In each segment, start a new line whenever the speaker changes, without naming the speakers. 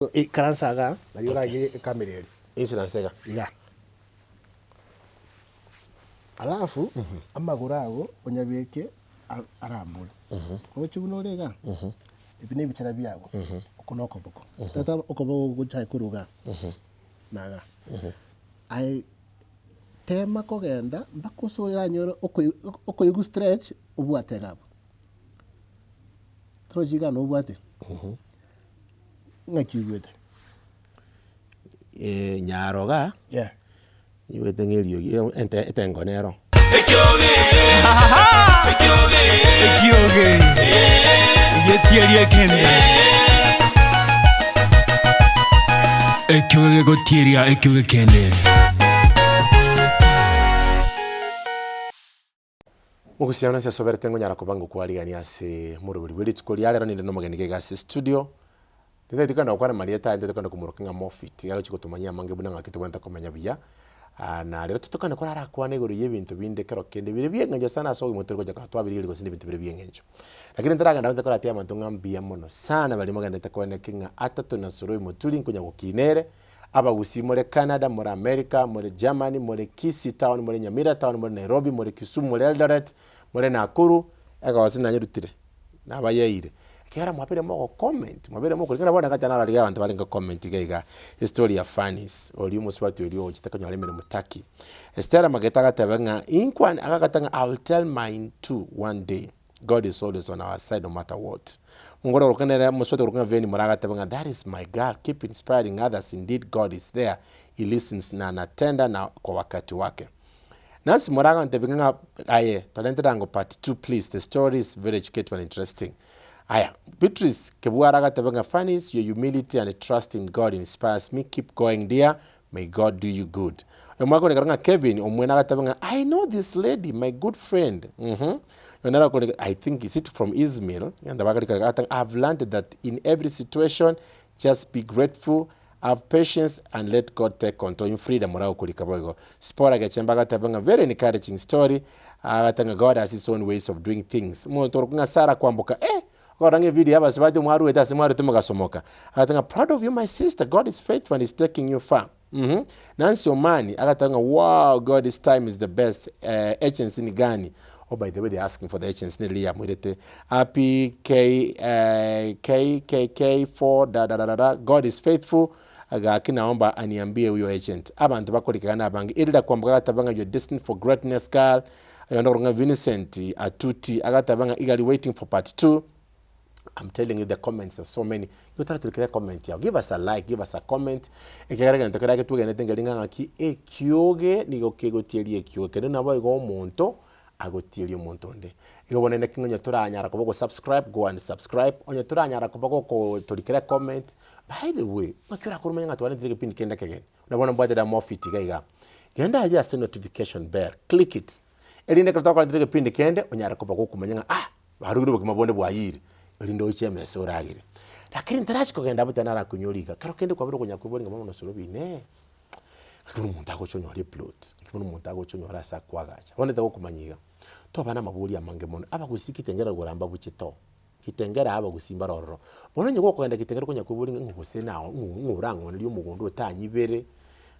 Karansaga, na yura ge kamera.
Insinansega.
Ya. Alafu amagurago onyabeke arambula. Ochibuno rega. Ibine bitara byago. Okonoko boko. Tata okobo guchai kuruga. Naga. Ai tema kogenda bakoso yanyoro okoyugu stretch ubwate gabo. Trojiga no ubwate. Ngakiwete.
Nyaroga.
Yeah.
Iwete ng'Ekioge etengonero.
Ekioge. Ekioge. Ekioge. Yetierie kende. Ekioge gotieria Ekioge kende.
Mugusiana cia sobere tengo nyara kubango kwaligania ase muruburi bwiri tukoli alero ninde no mugeni gase studio. Tete tikana okwana marieta ende tikana kumurokinga Mofit yalo chikotumanyia mange buna ngakite kwenta komenya biya. Na lero tutokana kwa arakwana iguru y'ebintu binde kero kende bire byengenje sana so imutero kwa twabiri go sindi bintu bire byengenje. Lakini ndaraga ndabite kora tia mantu ngambia mono sana bali mogende tekwane kinga ATATO na Sorobi mutuli nkunya gukinere abagusi muri Canada muri America muri Germany muri Kisii town muri Nyamira town muri Nairobi muri Kisumu muri Eldoret muri Nakuru ega wasina nyirutire nabayeire kera mwapire mo comment mwabire mo kulikana bona kati nara liga abantu balinga comment gaiga history ya funnies oli muswati oli ochitaka nyalemere mutaki Estera mageta gatebenga inkwan akakatanga I'll tell mine too one day. God is always on our side no matter what. Mungora rokanera muswati rokana veni muraga tebenga that is my God, keep inspiring others. Indeed God is there, he listens na anatenda na kwa wakati wake. Nansi muraga ntebenga aye talente dango part 2 please. The story is very educative and interesting. Aya, Beatrice kebuara gatebenga funnies, your humility and trust in God inspires me. Keep going dear. May God do you good. Omwako nekaranga Kevin omwena gatebenga I know this lady, my good friend. I think is it from Ismail and I've learned that in every situation just be grateful, have patience and let God take control in freedom. Spora gachemba gatebenga very encouraging story. God has his own ways of doing things. Motorkunga Sara kwamboka Gorange video aba sibati mwaru eta simwaru tumugasomoka. Agatanga proud of you my sister. God is faithful and is taking you far. Nancy Omani agatanga wow God this time is the best. Agency ni gani? Oh by the way they're asking for the agency ni liya mwirete. Happy KKK4 God is faithful. Akinaomba aniambie huyo agent. Abantu bakolikana abangi irida kwambaga atabanga you're destined for greatness girl. Ayondoronga Vincent Atuti agatabanga eagerly waiting for part 2. I'm telling you the comments are so many. You try to create a comment here. Give us a like, give us a comment. Ekeraga ntakeraga tugene tengelinga ngaki Ekioge nigo kegotierie Ekioge kene nabo igo omonto agotierie omonto nde. Igo bonene kingonya turanyara kuboko subscribe, go and subscribe. Onya turanyara kuboko ko tulikere comment. By the way, makira kurumenya ngatwane direke pin kenda kegen. Unabona mbwate da Mofit gaiga. Genda just notification bell. Click it. Elinde kutoka direke pin kende onyara kuboko kumenya baruguru bakimabonde bwayire. Rindo cheme soragire lakini ntarachi kogenda butanara kunyolika karo kende kwa biro kunyakubori ngamo no Sorobi ne kino umuntu agochonyora plot kino umuntu agochonyora sakwagacha bonete kumanyiga to bana maburi amange mono abagusiki kitengera goramba buchito kitengera abagusimba roro bonanye ko kogenda kitengera kunyakubori ngubuse nawo ngurango ndi umugondo utanyibere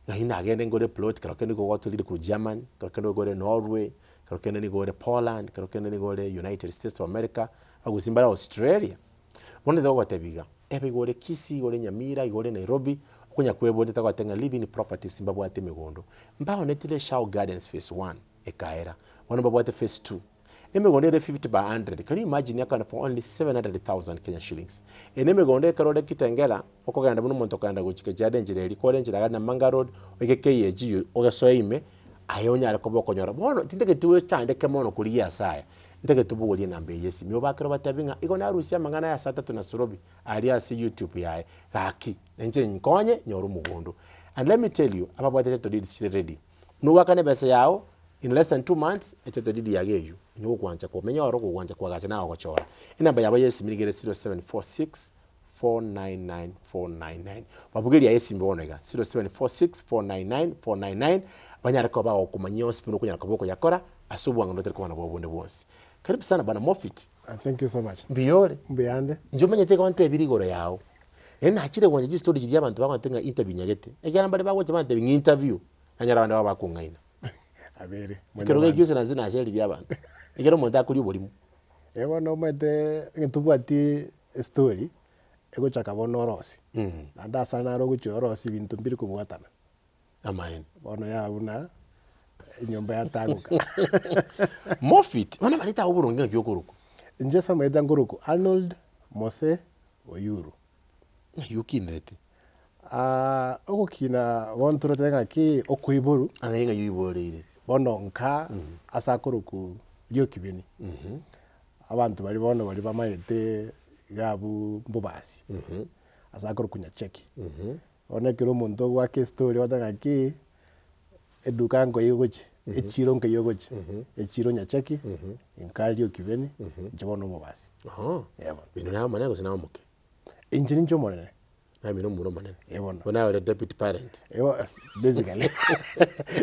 ngahina agende ngore plot karo kende ko watulire ku German karo kende gore Norway karo kende gore Poland karo kende gore United States of America agusimbara Australia bonde dago TIBIKA ebe gore Kisii gore Nyamira gore Nairobi kunya kwebonde takwatenga living properties Zimbabwe atemegondo mbao netile Show Gardens phase 1 ekaera wana babwa te phase 2 emegonde 50 by 100 can you imagine yakana for only 700,000 Kenya shillings enemegonde karode kitengela okoganda muno monto kanda guchike jadenjere liko lenjira na Manga Road okekeyegi ogasoime ayonya arakoboko nyora bono tindeke tuwe chande kemono kuri yasaya ndege tubugolie nambe yesi myo bakero batabinga igona arusia mangana ya ATATO na Sorobi aria si YouTube yae gaki nje nkonye nyoru mugondo and let me tell you ababwate to did ready no wakane bese yao in less than 2 months eteto did yageyu nyo kwanja ko menya oro ko kwanja kwa gacha na ogochora inamba yabo yesi miligere 0746 499 babugeri ya yesi mbonega 0746 banyara ko ba okumanyio spino kunyara ko boko yakora asubu wango ndotere ko na bobonde bonse. Karibu sana bana Mofit.
Thank you so much.
Mbiyole.
Mbiyande.
Njomanye teka wante birigoro yao. ena achire kwanje story chiri abantu bakwatanga interview nyagete ekana bali bagocha bante interview anyara bande babakungaina
abere
Ekioge kyose nazina asheri y'abantu ekero muntu akuri bolimu
no mete ngitubwati story ego chaka bono rosi anda sana ro gucho rosi bintu mbiri kubwatana
amain
bono ya una nyomba ya taguka
Mofit bana balita uburungi ngyokuruko
nje sameta nguruko Anold Mose oyuru
yukinete
ogukina bonturo tenga ki okuiburu
anenga yuiborire
bono nka asakuruku lyokibini abantu bali bono bali bamayete gabu mbubasi asakuruku nyacheki onekero muntu wake story watanga ki eduka ngo yogochi echiro ngo yogochi echiro nyacheki inkalio kibeni njobono mubasi yebo
bino na maneko sina muke
injini njomone
na mino muno manene
yebo
bona wale deputy parent
yebo basically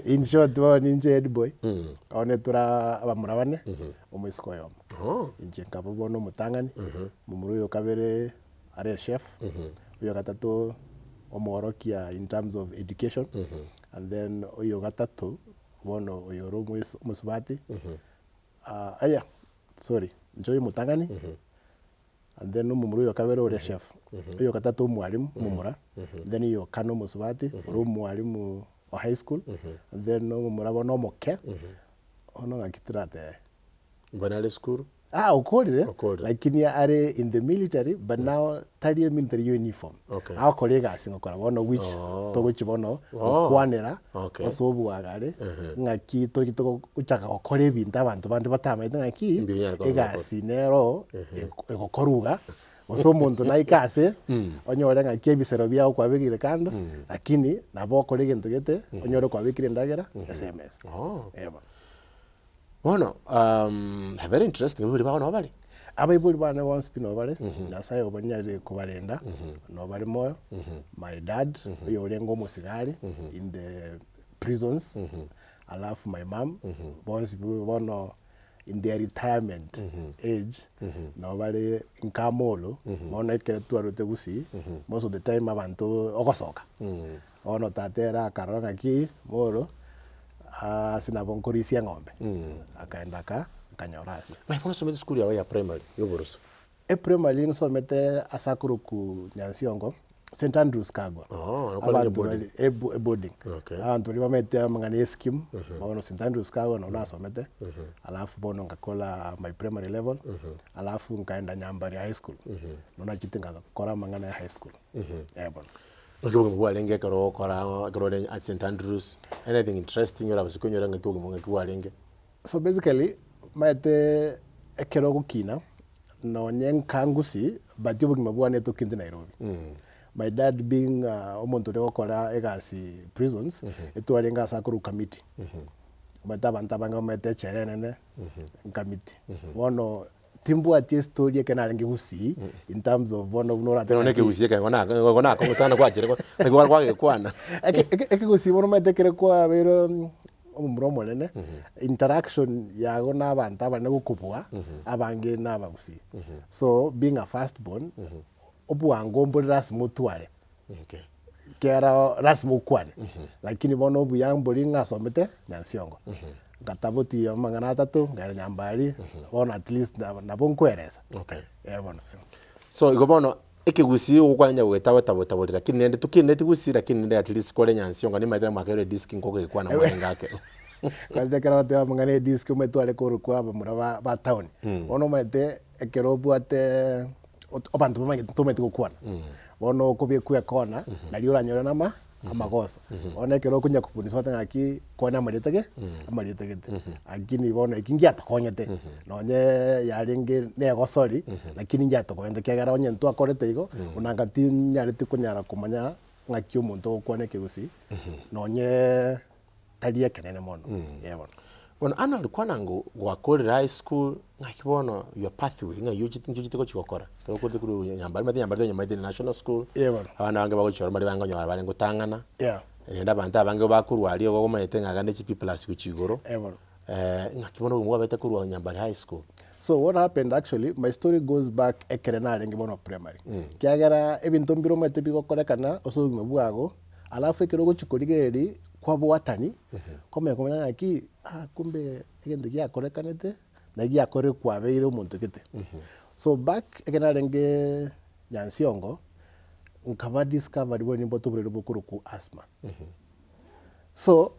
in short one inje head boy one tura abamurabane umwisiko yomo inje nkabo bono mutangani mumuru yo kabere are chef uyo gatatu omorokia in terms of education and then uyo gatatu bono uyo ro musubati sorry njoyi mutangani and then mumuru yo kabere ore chef uyo gatatu mwalimu mumura then uyo kano musubati ro mwalimu wa high school and then mumura bono moke ono ngakitrate
banale school
ukolire lakini are in the military but now tali military uniform colleague singokora bono which togochi bono kwanera osobu wagare ngaki togito uchaka gukora ebintu abantu bandi batamaite ngaki egasi nero egokoruga oso muntu naikase onyore ngaki ebisero byao kwabigire kando lakini nabo colleague ntugete onyore kwabikire ndagera SMS eba bueno very interesting buri bawo no bali abayibuli bana once pino bali nasaye obanyari kubalenda no bali moyo my dad uyo lengo musigari in the prisons alafu my mom once bono in their retirement age no bali nkamolo bono ikere tuarote gusi most of the time abantu ogosoka ono tatera karonga ki moro sinabonkorisia ng'ombe akaenda kanyorasi
maipono somete school yawe ya primary yoboruso
primary nsomete asakuruku Nyansiongo St Andrews Kagwa boarding abantu bali bamete mangane scheme bono St Andrews Kagwa no nasomete alafu bono ngakola my primary level alafu nkaenda Nyambari high school no nakitinga kora mangane high school bono
Ngokuba ngwalenge karo at St Andrews anything interesting yora basikonyo nga kyogo monga kwalenge
so basically mate ekero gukina no nyenkangusi but yobugi mabwane to kindi Nairobi my dad being omuntu rekokora egasi prisons etwalenga asakuru committee bantabanga mate cherene committee wono timbu ati story kenalenge gusi in terms of one of nora
teno neke gusi ngona ko sana kwajire kwa kwana
eke gusi bono matekere kwa bero umuro monene interaction yago n'abantu abane gukubwa abange n'abagusi so being a firstborn obuango mbolras mutware kera rasmu kwane lakini bono buyamboli ngasomete Nyansiongo gataboti ya mangana atatu ngara Nyambari on at least na bonkweresa bono
so igobono ekigusi ukwanya gwetawa tabotabora lakini nende tukine tigusi lakini nende at least kole Nyansiongo ni maitera makere disk nkoko ikwana mwenga ake
kaze kera bate mangane disk umetwale ko kwa bamura ba town ono mate ekerobu ate obantu bamanye tomete kokwana bono kubye kuya kona naliora nyora nama amagosa onekero kunya kupuniswa ngaki kona malitege amalitegete agini bono ikingia tokonyete nonye yaringe nego sorry lakini ngia tokonyete kegara onye ntu akorete igo unangati nyarete kunyara kumanya ngaki umuntu kone kigusi nonye talie kenene mono yebo
Bueno, ana alikuwa nango gwakorera high school ngakibono your pathway nga yuchitiko chikokora kuri kuri Nyambari national school abana bange bagochora mari bango nyora bari ngutangana nenda abantu abange bakurwali ogo mayete ngagane chipi plus kuchigoro ngakibono ngwa bete kuri Nyambari high school
So what happened actually, my story goes back ekerena rengi bono primary. Kiagera ebintu mbiro mwete biko korekana oso mebwago alafu ekero gochikorigeri kwa bwatani kome komanya ki kumbe egende gya korekanete na gya kore kwa beire omuntu kete. So back ekerena renge nyansiongo nkaba discovered when imboto burero bukuru ku asthma. So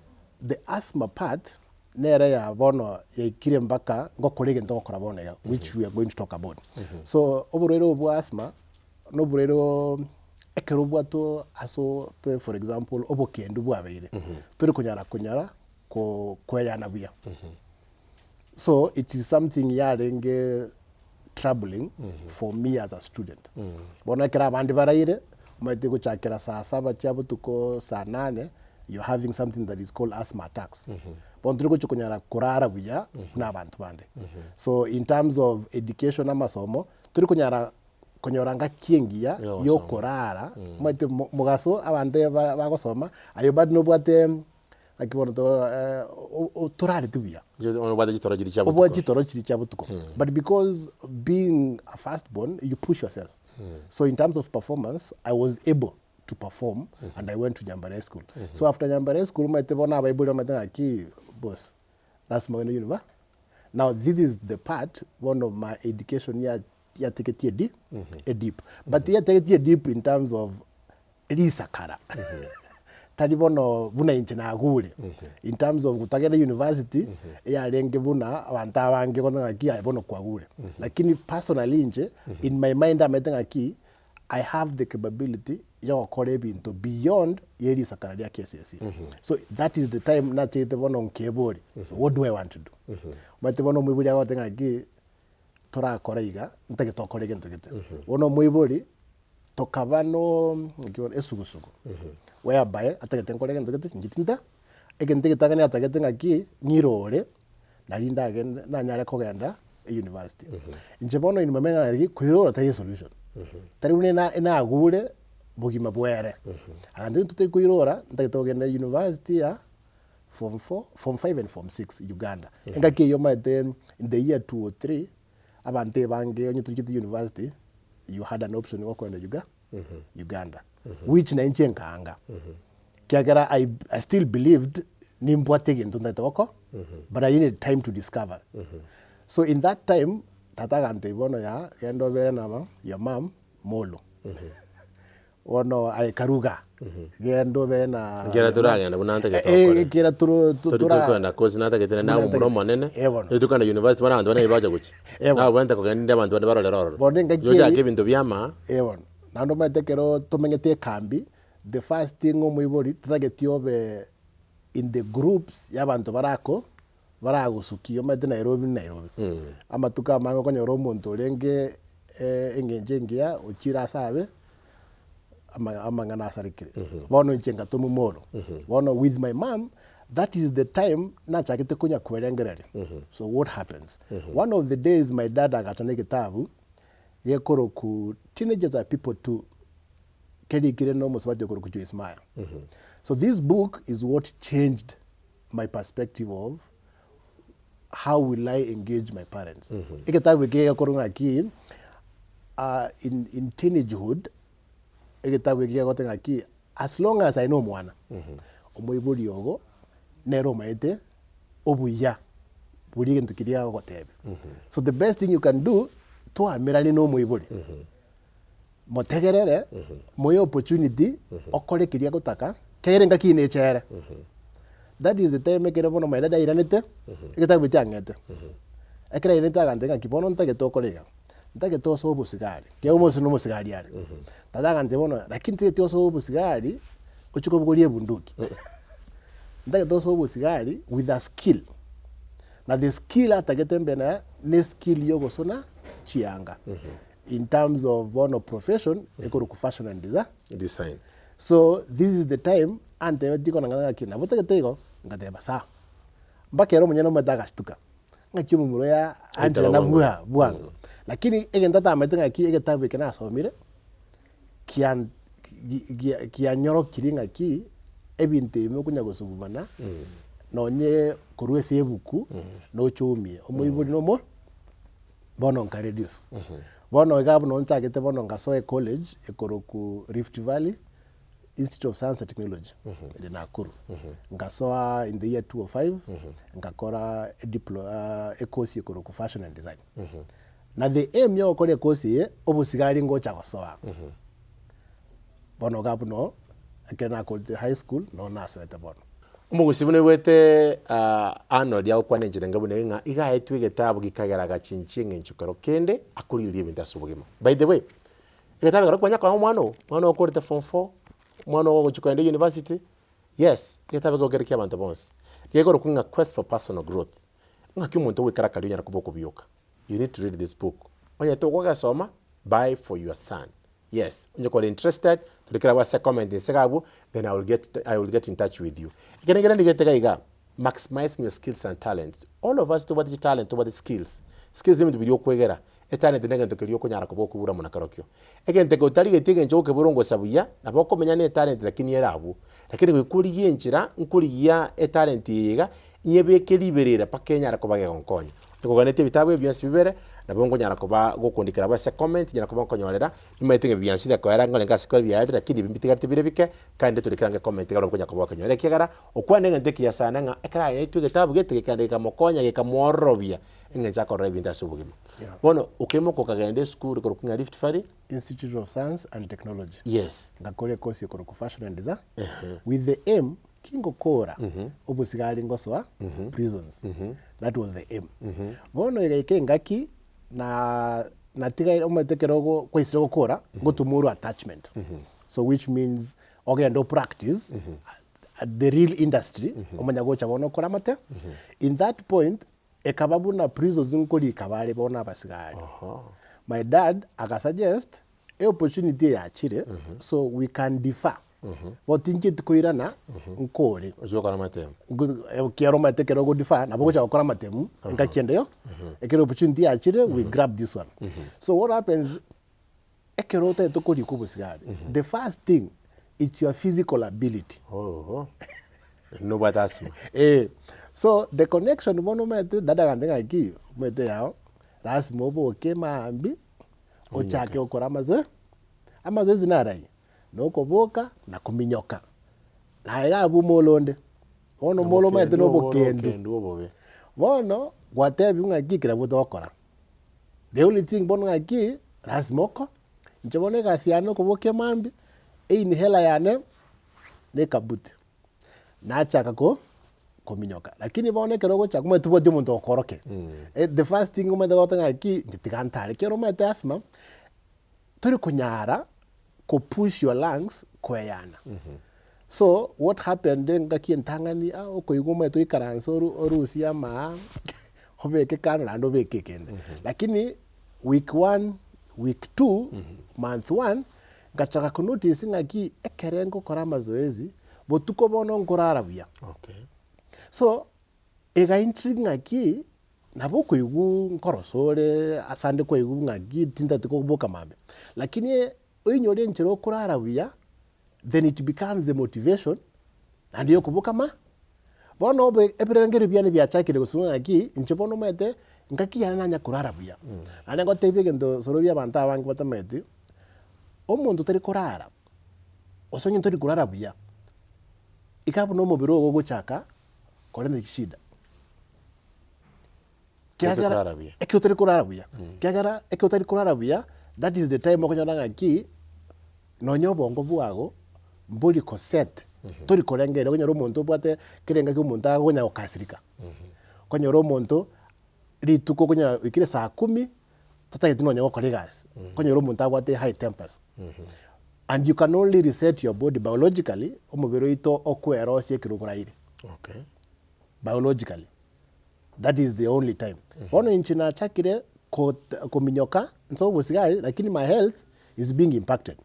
the asthma part nere ya bono ya ikire mbaka ngo kolege ntongo kora bono ya which we are going to talk about. So oburero bu asthma no burero ekero bwato aso to for example obokendu bwabeire turi kunyara ko kweyana bia. So it is something yarenge troubling for me as a student. Bona kera bandi baraire maite kuchakira saa 7 chabu tuko saa 8 you're having something that is called asthma attacks. Bondriko chukunyara kurara buya na abantu bande. So in terms of education amasomo turi kunyoranga kiengia yo kurara maite mugaso abande bagosoma ayo bad no bwate akibono to turare tubiya chitoro chiri chabutuko. But because being a firstborn you push yourself. So in terms of performance I was able to perform and I went to Nyambare School. So after Nyambare School maite bona baibuli matanga ki boss that's my university. Now this is the part one of my education ya take it deep. But ya take it deep in terms of risakara. Talibono buna inchina agule. In terms of kutagera university ya renge buna abantu abange kona ki aibono kwa agule. Lakini personally nje in my mind ametenga ki I have the capability ya kore bintu beyond yeri sakara ya KCSE. So that is the time na te bono nkebori. So what do I want to do? Mate bono mwibuli ya tenga ki tora koreiga ntake to korege ntugete. Bono mwibuli tokabano ngiwa esugusugu. Whereby atake korege ntugete ngitinda egente gitagane atake ngaki ngirore nalinda again na nyare kogenda university. Nje bono inimamenga ngaki kwirora tayi solution. Tari ina agure bugima bwere. Andi tutari kuirora ndagitogenda university ya form 4, form 5 and form 6 Uganda. Engaki yo maite in the year 2 or 3 abante bange onye tukiti university you had an option of kwenda Uganda. Which na inche nkanga. Kiagera I still believed nimbwatege ntundetoko but I needed time to discover. So in that time tata ante bono ya endo bere na your mom molo. Ono ay karuga gendo bena
kera turaga na bunanta ke
kera tura
na kozi nata ke na umuro monene etukana university bana abantu bana baje guki na banta ko ganda abantu bana barorero yo ja ke bintu byama
na ndo matekero tumengete kambi the first thing omuyibori tutagetiobe in the groups y'abantu barako baragusukiyo mate Nairobi amatuka mango konya romuntu renge engenjengia uchira sabe amangana sarikire bono nchenga tomu moro bono with my mom that is the time na chakete kunya kwerengerere. So what happens one of the days my dad agatane kitabu yekoro ku teenagers are people to kedi kire no muswaje koro ku smile. So this book is what changed my perspective of how will I engage my parents. Ekitabu ke koro ngaki in teenagehood egetabu kia gotenga ki as long as I know mwana omoibuli yogo nero maete obuya buli kintu kiria gotebe. So the best thing you can do to amirani no moibuli motegerere moyo opportunity okore kiria gotaka kerenga kine chere. That is the time ekere bono maida iranete egetabu tiangete ekere iranete agantenga kibono ntake tokorega ndage toso obusigari ke umusi no musigari yari tadaga ndibona lakini te toso obusigari uchiko bugorie bunduki ndage toso obusigari with a skill na the skill atagetembe na ne skill yogo sona chianga in terms of one of profession ekoro ku fashion and design. So this is the time ante diko nganga kina botegetego ngateba sa mbakero munyeno madaga stuka ngachimu muroya anje na buango. Lakini egenda tametenga ki egetabu kena asomire kianyoro kiringa ki ebinte ime kunya gusubumana nonye korwe sebuku no chumie omuibuli bono nka reduce bono igabu no nchagete bono ngasoe college ekoroku Rift Valley Institute of Science and Technology in Nakuru. Ngasoa in the year 2005 ngakora a course ekoroku fashion and design. Na the aim yo kore course ye obusigari ngocha gosoa. Bono gabu no akena ko high school no naso ete bono.
Umugusibune wete Arnold ya ukwane njirenga bune nga iga etwe getabu gikagera gachinchinge nchukaro kende akuririye bintu asubugima. By the way, getabu gakwanya kwa mwana okorete form 4 mwana wo chukande university. Yes, getabu gogerekia abantu bonse. Yego kunga quest for personal growth. Ngaki umuntu wikara kali nyara kuboko byuka. You need to read this book. Onya to kwa soma buy for your son. Yes, when you're interested, to the what's a comment in Segabu, then I will get in touch with you. Maximizing your skills and talents. All of us do what is talent, what is skills. Skills to be your quagera. A talent the negative to Kyoko Yarakoboku Ramonakarokyo. Again, the Gotari taking Joke Burongo Sabuya, Naboko Menane talent like in Yarabu. Like we could yenchira, Nkuria, a talent yega, Yebe Kelibere, Pakenya Rakobaga on coin. The Goganete Vitabe, Bias Vivere, Nabongo Yarakoba, go Kondikara, was a comment, Yarakoba Conyola. You might think of Biansi, the Korango and Gasco, the other, the kid, Bitika, kind to the Kanga comment, Yakoba and Yakara, or Kwaning and Teki Yasananga, a cry to the tab, get the Kandeka Mokonya, Yakamor Rovia, and the Jaco Ravinda Subugim. One, Okemo Kokagande School, Korukunga Rift Valley
Institute of Science and Technology.
Yes.
Ngakore course Koroku Fashion and Design. With the aim Kingo Kora, obusigari ngosoa prisons. That was the aim. Bono igaike ngaki na tiga ometekerogo kwa isiro kora go to muru attachment. So which means ogendo practice the real industry omanyago chabono kora mate. In that point ekababu na prisons nkoli kabale bona abasigari. My dad akasuggest a opportunity ya chire so we can defer. What inje tukoirana nkore
ojokora matemu
kiaro matekero go difa na bogo chakora matemu ngakiende yo ekero opportunity achire we grab this one. So what happens ekero te tokori kubusigari the first thing it's your physical ability.
No but asma
so the connection bono mete dada gandenga ki mete yao ras mobo kema ambi ochake okora amazo zinarai no koboka na kuminyoka na yabu molonde ono molo mete no bokendo bono whatever ngaki kira budokora the only thing bono ngaki rasmoko njebone gasiano koboke mambi inhela yane ne kabute na chaka ko kuminyoka lakini bono kerogo chakuma tubo dimo ndo okoroke the first thing umete gota ngaki ngitigantare kero mete asma tori kunyara ko push your lungs kweyana. So what happened then ngaki ntangani ko yugume to ikaranso orusia ma hobeke kana ndo beke kende. Lakini week 1 week 2 month 1 ngachaka ku notice ngaki ekerengo kora mazoezi botuko bono ngorara bia. So ega intrigue ngaki nabo ko yugu nkorosore asande ko yugu ngaki tinda tiko boka mambe. Lakini oinyore nchero kurara buya then it becomes the motivation and yo kubuka ma bono obe ebrengere byane byachakire gusunga aki nchebono mete ngaki yana nya kurara buya ane ngo tebye ndo Sorobi abantu abangi batamete omuntu tari kurara osonye tari kurara buya ikabu no mubiro go guchaka korende kishida kyagara ekyo kurara buya kyagara ekyo kurara buya that is the time okonyanga ki nonyo bongo bwago mbuli koset tori korengere konyoro muntu bwate kirenga ki umuntu agonya okasirika konyoro muntu rituko konya ikire saa 10 tata yetinonyo okoregas konyoro muntu abwate high tempers and you can only reset your body biologically omubiro ito okwero siekiruguraire biologically that is the only time ono inchina chakire ko minyoka so busigari lakini my health is being impacted.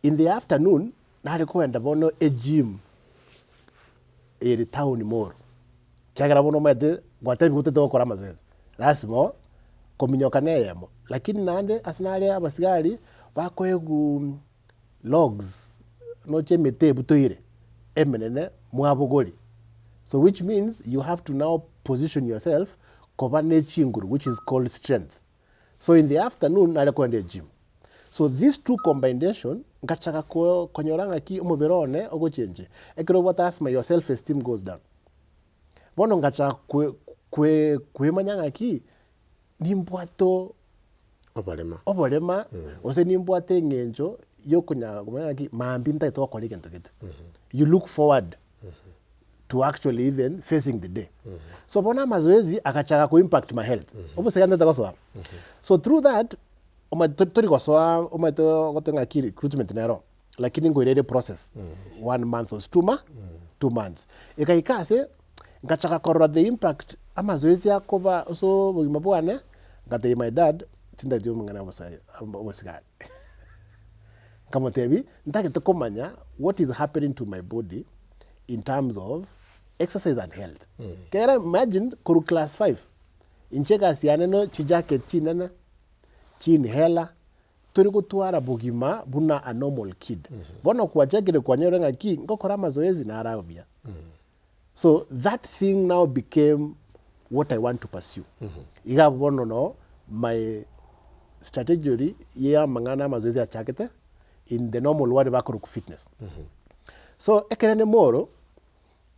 In the afternoon nari kwenda bono a gym eri town more kyagara bono mate gwatabi gutete okora mazoezi rasmo kominyoka neyemo lakini nande asinale abasigari bakwegu logs no chemete butoire emenene mwabogoli so which means you have to now position yourself kobane chinguru which is called strength So in the afternoon nalikuwa ndi gym. So these two combination ngachaka konyoranga ki umubirone oguchenje. Ekero what asthma your self esteem goes down. Bono ngachaka kwe manyanga ki nimbwato obolema ose nimbwate ngenjo yokunya kumanya ki maambinta to kwa ligento gete. You look forward to actually even facing the day. So bona mazoezi akachaka ku impact my health. Obo sekanda takoso. So through that tori kosoa to gotenga ki recruitment nero. Lakini ngoirere process 1 month or 2 months. Ikaikase ngachaka korora the impact amazoezi yakoba so bugima bwane ngate my dad tinda dio mungana obosiga. Kama tebi ntake tokomanya what is happening to my body in terms of exercise and health. Kera imagine kuru class 5 incheka siane no chijacket chinana chin hela turi gutwara bugima buna a normal kid. Bono kwajagire kwanyorenga ki ngokora mazoezi na arabia. So that thing now became what I want to pursue. Iga bono no my strategy ya mangana mazoezi ya chakete in the normal world bakuru fitness. So ekerene moro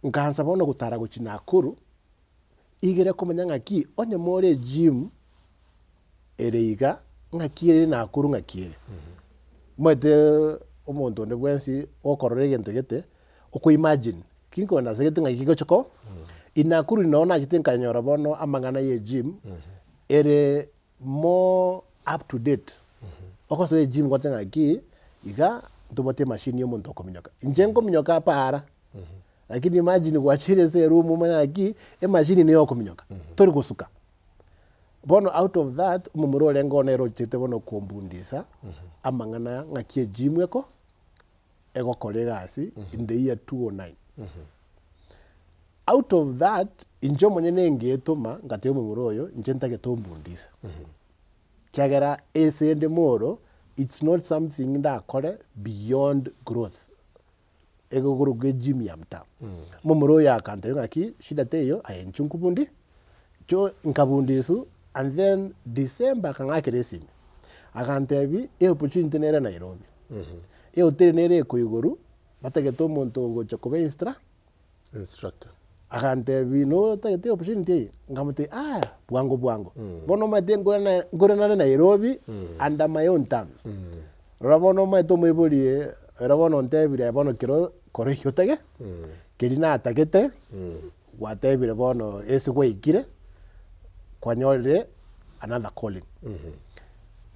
nkaanza bono gutara guchina akuru igere kumenya ngaki onye more gym ereiga ngakire na akuru ngakire. Mwete omuntu ne bwensi okorore gento gete oko imagine kinko na segete ngakiko choko inakuru inaona jitenka nyora bono amangana ye gym ere more up to date. Oko so ye gym kwatenga ki iga ntobote machine yo muntu okominyoka njengo minyoka para. Lakini imagine wachire se room manyaki machine niyo okominyoka tori gusuka. Bono out of that umumuro lengo nero chite bono kumbundisa amangana ngakie gym eko ego kolegasi in the year 2009. Out of that injo monyene ngetoma ngate umumuro yo njenta getombundisa. Kiagera esende moro it's not something that kore beyond growth. Ego guru ge gym yamta. Mumuro ya kante ngaki shida teyo ayenchunkubundi jo nkabundisu and then December kangakeresimi akantebi opportunity nere Nairobi. Hotel nere koiguru batageto monto go chakobe instructor akantebi no tagete opportunity ngamute bwango bono mate ngorana na Nairobi under my own terms. Rabono mato moibolie rabono ntebire bono kiro korehyo tage kirina atagete watebire bono esigwe ikire kwanyore another calling.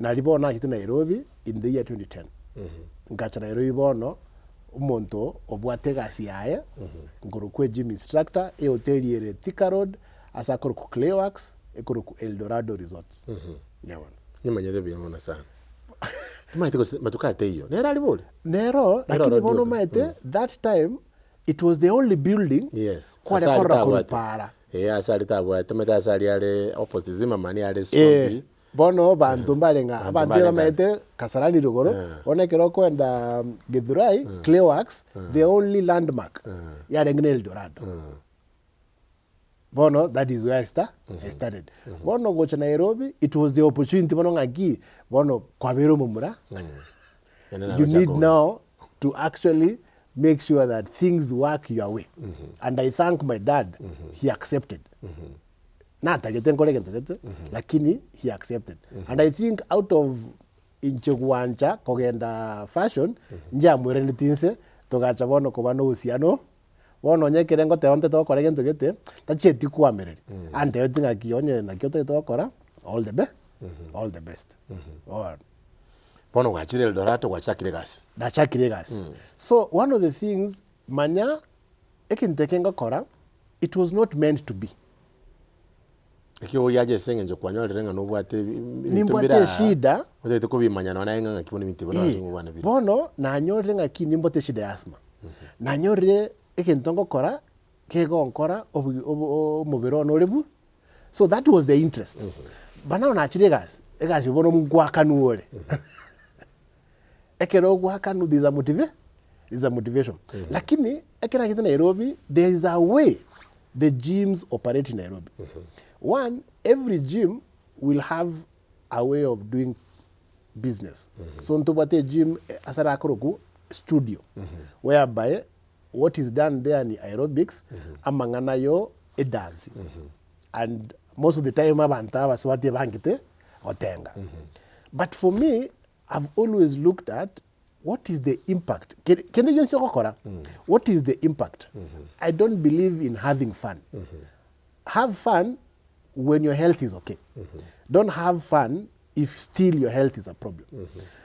Nalibona kiti Nairobi in the year 2010. Ngacha Nairobi bono umuntu obwatega siaye nguru kwe gym instructor hotel yere Thika Road asakoro ku Clayworks ekoro ku Eldorado Resorts. Nyabona
Nyamanyere biyamona sana. Tumaite matukate hiyo. Nera alibole.
Nero lakini bono maite that time it was the only building.
Yes.
Kwa rekora para.
Asali tabwa tumeta asali ale opposite zima mani ale Sorobi.
Bono bantu mbalenga abantu bamaite kasarani rugoro onekero kwenda Githurai Clayworks the only landmark ya Eldorado. Bono that is where I started. Bono go to Nairobi it was the opportunity bono ngaki bono kwabero mumura. You need now to actually make sure that things work your way. And I thank my dad, he accepted. Lakini he accepted. And I think out of inchegwancha kogenda fashion, nja mwere nitinse, togacha bono kubano usiano, bono nyekere ngote onte to kore gento gete, tacheti kuwa mereri. Ante yotinga kionye na kiote to kora, all the best.
Bono wachire Eldorado wachakire gasi.
Nachakire gasi. So one of the things manya ekintekenga kora, it was not meant to be.
Ekioge yaje senge njo kwanyole renga no bwate
nimbote shida
ote ko bimanya na nga ngakibona imiti bona azungu bana biri.
Bono na nyore nga ki nimbote shida ya asthma. Na nyore ekintongo kora kego nkora omubiro no lebu. So that was the interest. Bana na achire gasi. Egasi bono mugwakanu ole. Ekero gwakanu this is a motivation. Lakini ekera kita Nairobi there is a way the gyms operate in Nairobi. One, every gym will have a way of doing business. So ntubate gym asara kuruku studio whereby what is done there ni aerobics amangana yo dance. And most of the time abantu abaswati bangite otenga. But for me, I've always looked at what is the impact. Can you just what is the impact? I don't believe in having fun. Have fun when your health is okay. Don't have fun if still your health is a problem.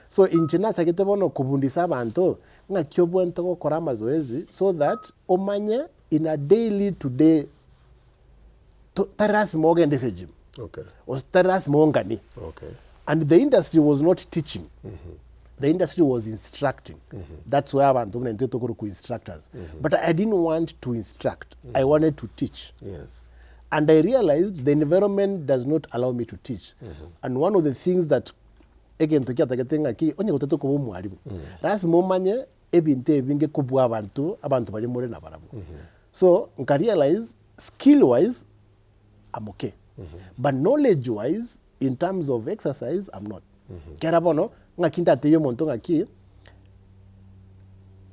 So in China takete bono kubundisa bantu nga kyobo ntoko kora mazoezi so that omanye in a daily to day taras moga ndese gym.
Okay.
Was taras mongani.
Okay.
And the industry was not teaching. The industry was instructing. That's why abantu mnento ku instructors. But I didn't want to instruct. I wanted to teach.
Yes.
And I realized the environment does not allow me to teach. And one of the things that again to get ki onye goteto ko mwalimu. Ras momanye ebinte ebinge kubwa abantu bali more na barabu. So nka realize skill wise I'm okay. But knowledge wise in terms of exercise I'm not. Kerabono ngakinta teyo monto ngaki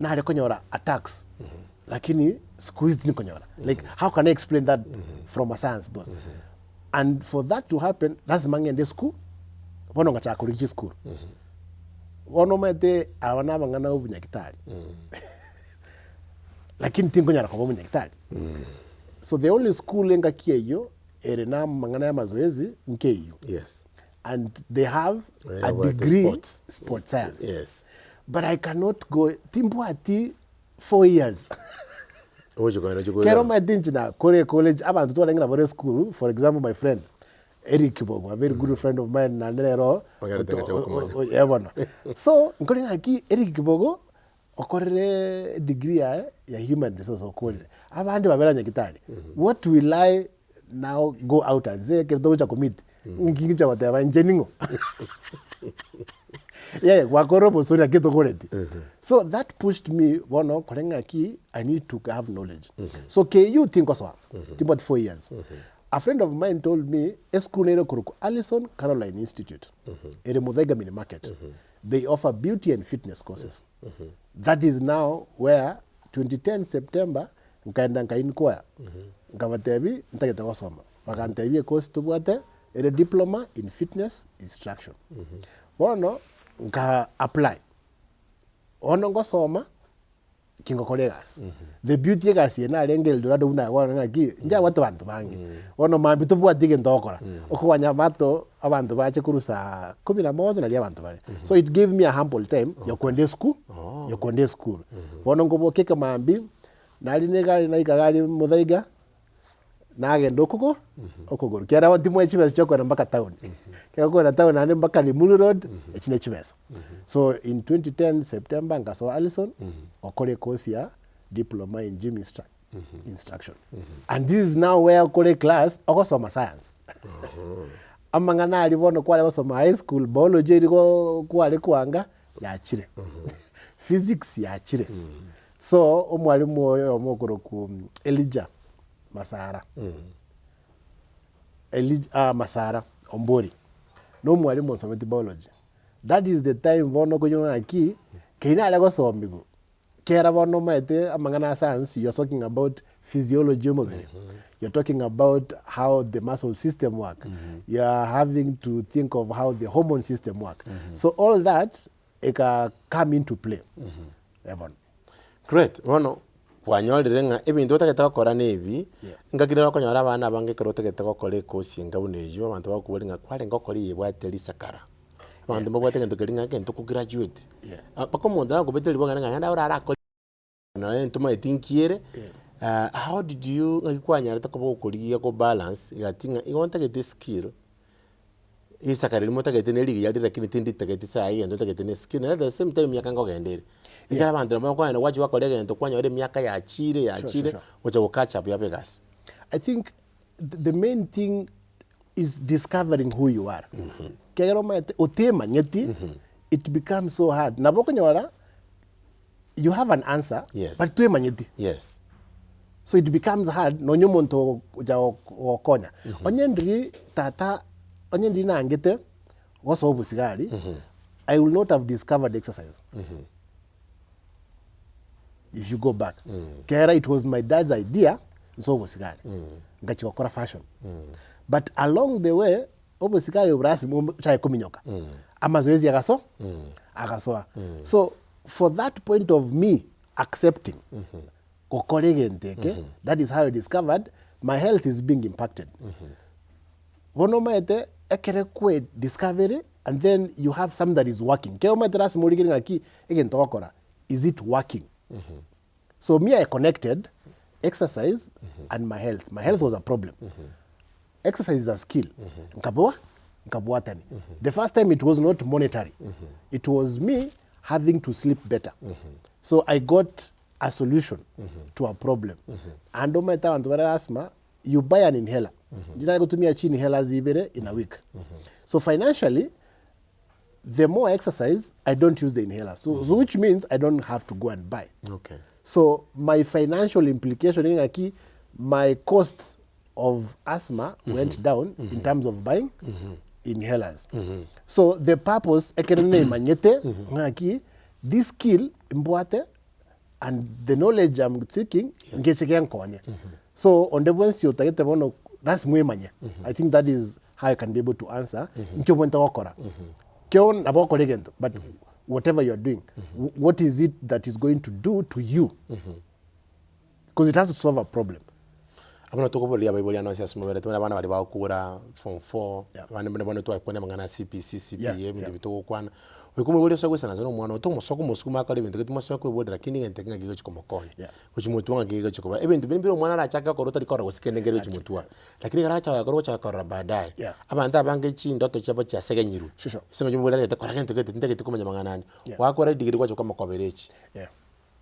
na hale konyora attacks. Lakini squeezed ni konyora. Like how can I explain that from a science boss? And for that to happen, that's mangende school. Wono ngacha kuriji school. Wono mete awana mangana obunyakitali. Lakini tinkonyara kwa obunyakitali. So the only school enga kiyo erena mangana ya mazoezi nkeyo.
Yes.
And they have a degree sports science.
Yes.
But I cannot go timbuati 4 years. Kero my dinchina Korea College abantu to lenga na school. For example, my friend Eric Kibogo, a very good friend of mine na nero. So nkolinga aki Eric Kibogo okore degree ya human resource okole. Abandi babera nyakitali. What will I now go out and say kedo cha commit? Ngingicha whatever engineering. Yeah, wakorobo so na keto koleti. So that pushed me wono kolenga ki I need to have knowledge. So you think also about 4 years. A friend of mine told me eskunero kuruku Allison Caroline Institute. Ere Muthaiga mini market. They offer beauty and fitness courses. That is now where 2010 September nkaenda nkainkwaya. Ngavatebi ntageta wasoma. Wakantebi course tubwate ere diploma in fitness instruction. Wono nka apply. Wono ngosoma kingo kolegas. The beauty gas yena lengel dorado una wana ngaki nja watu bantu bangi. Wono mambi tubwate ndokora. Okwanya mato abantu bache kurusa 11 na lia bantu bale. So it gave me a humble time yokwende school. Yokwende school. Wono ngobokeka mambi nalinega naikagali Muthaiga nagenda okuguru kera wati mwe chibesa chokora mpaka town kera kwa town ane mpaka Limuru Road echine chibesa. So in 2010 September ngaso Allison okole course ya diploma in gym instruction. And this is now where okole class okosoma science. Amangana alibono kwa okosoma high school biology liko kwa kwanga ya chire. Physics ya chire. So omwalimu oyo omokoro ku Elijah Masara. Masara Ombori. No mwalimu nsometi biology. That is the time bono kunyonga aki keina alego somigo. Kera bono maite amangana science you're talking about physiology you're talking about how the muscle system work. You're having to think of how the hormone system work. So all that come into play.
Great. Bono wanyolire nga ebintu otaketa gukora nebi ngakirira konyora abana bange kero otaketa gukora kosi ngabunejo abantu bakubali nga kwale ngokori yebwate lisakara abantu babwate ngento keringa ngento ku graduate bako monda ngo beteli bwanga nga yanda ora akora na entuma etinkiere. How did you ngakwanya rata ko bokoriya ko balance yatinga igonta get skill isakara limo takete neligi yali lakini tindi takete sai ndo takete ne skill at the same time yakanga gendere. Ikara bantu bakwana wachi wakolega ngento kwanya ore miaka ya chire wacha wo catch up ya Vegas.
I think the main thing is discovering who you are. Kero mate otema nyeti it becomes so hard. Naboko nyora you have an answer but tuema nyeti.
Yes.
So it becomes hard no nyomonto ja okonya. Onyendri tata onyendri na ngete also obusigari, I will not have discovered exercise. If you go back. Kera, it was my dad's idea, so obusigari. Ngachikokora fashion. But along the way, obusigari obrasi chai kuminyoka. Amazoezi agasoa. So for that point of me accepting, that is how I discovered my health is being impacted. Wonomaete ekerekwe discovery, and then you have something that is working. Is it working? So me, I connected exercise and my health. My health was a problem. Exercise is a skill. The first time it was not monetary. It was me having to sleep better. So I got a solution to a problem. And no matter what asthma, you buy an inhaler. You go to me a inhaler in a week. So financially, the more exercise, I don't use the inhaler. So which means I don't have to go and buy.
Okay.
So my financial implication, my costs of asthma went down in terms of buying inhalers. So the purpose, this skill, and the knowledge I'm seeking, so on the ones you take that's I think that is how I can be able to answer. But whatever you're doing, what is it that is going to do to you? Because it has to solve a problem.
I'm not talking about the no sia small beto bana bali ba okura form 4 bana to akwana mangana CPC CPM ndibito kwana wekume bole sokwe sana zano mwana to mosoko mosukuma ka lebento ke mosoko bode lakini ngente ngake chikomo konye kuchimutu ngake chikoba ebintu bino mwana ara chaka korota likora kusikene ngere chimutu lakini gara cha yakoro cha kora baadaye abanta bange chi ndoto chabo cha segenyiru sema jumbo la kora ngente ke ndeke tikomanya mangana wakora digiri kwacho kama koberechi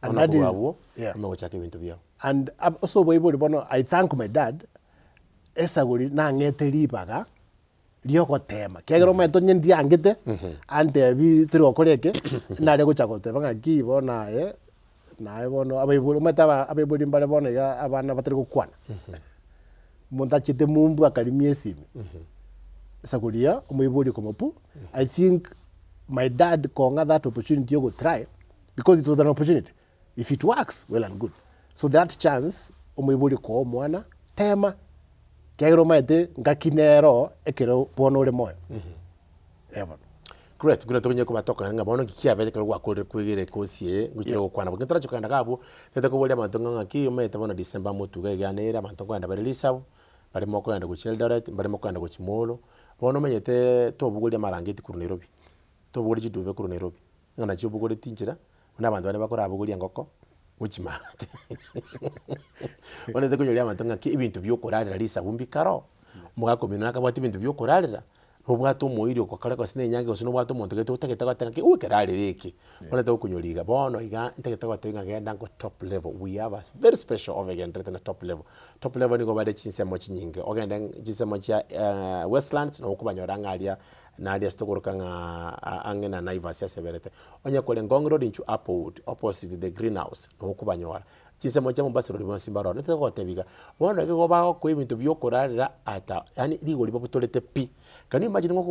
and that is and also I thank my dad esaguri na ngeteri baga lioko tema kegero meto nyendi angete ante bi tiro koreke na rego chakote banga ki bona na bono abibuli meta abibuli mbale bona ya abana batari kukwana monta chite mumbu akalimie simi saguria umibuli komopu. I think my dad konga that opportunity to try because it was an opportunity. If it works, well and good. So that chance, umibuli ko mwana tema kegero maete ngakinero ekero bono le moyo.
Great, kuna tonya kuma toka nga bono kikia bete ko wakore kwegere kosie ngukiro kwana bo kintra chukanda gabo tete ko bolia mantonga ngaki umete bono December mutu ga ganera mantonga anda barelisa bari moko anda ku Eldoret bari moko anda ku Chimolo bono menyete to bugolia marangeti ku Nairobi to bugoli jiduve ku Nairobi ngana cyo bugoli tinjira n'abantu bane bakora abugulia ngoko uchima one de kunyolia mantonga ki ibintu byokorarira lisa bumbikaro mugako minona kabati ibintu byokorarira obwato moirio kokare ko sine nyange osino bwato monto geto uteketa gatanga ki ukerarire iki one de kunyoliga bono iga inteketa gatanga genda ngo top level. We have a very special over again at the top level ni go bade chinsemo chinyinge ogenda chinsemo cha Westlands no kubanyora alia na alia stokoroka nga angena Naivas ya severete onya kole Ngong Road into Applewood opposite the greenhouse no kubanyora chisemo cha Mombasa Road mo Simbaro nete ko TIBIKA bona ke go ba ko ibintu byokorarira ata yani ligo libo butolete pi can you imagine ko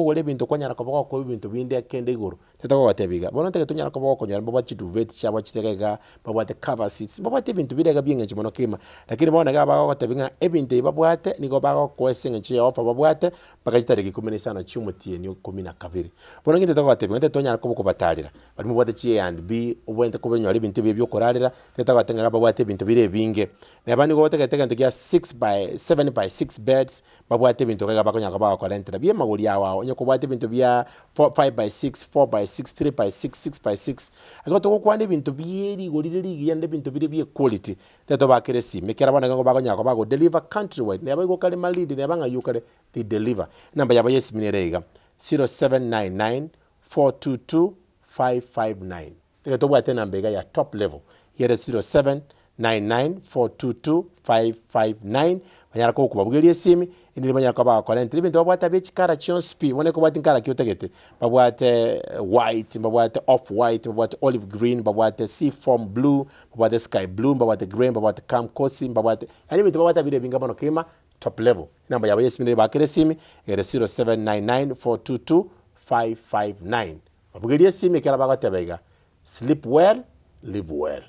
gole bintu kwanyara ko ko ibintu binde akende iguru tete ko TIBIKA bona teke tunyara ko ko nyara baba chiduvet chaba chitegega baba the cover seats baba ibintu bidega byenge chimono kima lakini bona ga ba ko TIBIKA ebintu babwate ni go ba ko esenga chi offer babwate bakajitarege kumenisana chumutie ni 12 bona ngite to ko TIBIKA tete tunyara ko batalira bari mu bwate chi and b ubwente ko benyora ibintu byokorarira tete batenga babwate bintu bire binge nabandi go teketeka ntikia 6 by 7 by 6 beds babwate bintu kaga bakonya ka ba rentera bie maguli yawo onye ko bwate bintu bia 5 by 6 4 by 6 3 by 6 6 by 6 agoto ko kwani bintu bieri goliri yende bintu bire bie quality teto bakere si mekera bana ngo bakonya ko bago deliver countrywide ne abago kale malidi ne banga yukale they deliver namba yabo yes minerega 0799 422 559 teto bwate namba ya top level here 0799422559 banyara ko kubabugelie simi indiri banyara ko ba kwalente ibintu babwata bechikara chionspi wone ko batinkara kyotegete babwate white babwate off white babwate olive green babwate sea foam blue babwate sky blue babwate green babwate cam cosi babwate yani ibintu babwata bire binga bano kema top level namba yabo yesimi bakere simi ere 0799422559 babugerie simi kala bagatebega sleep well live well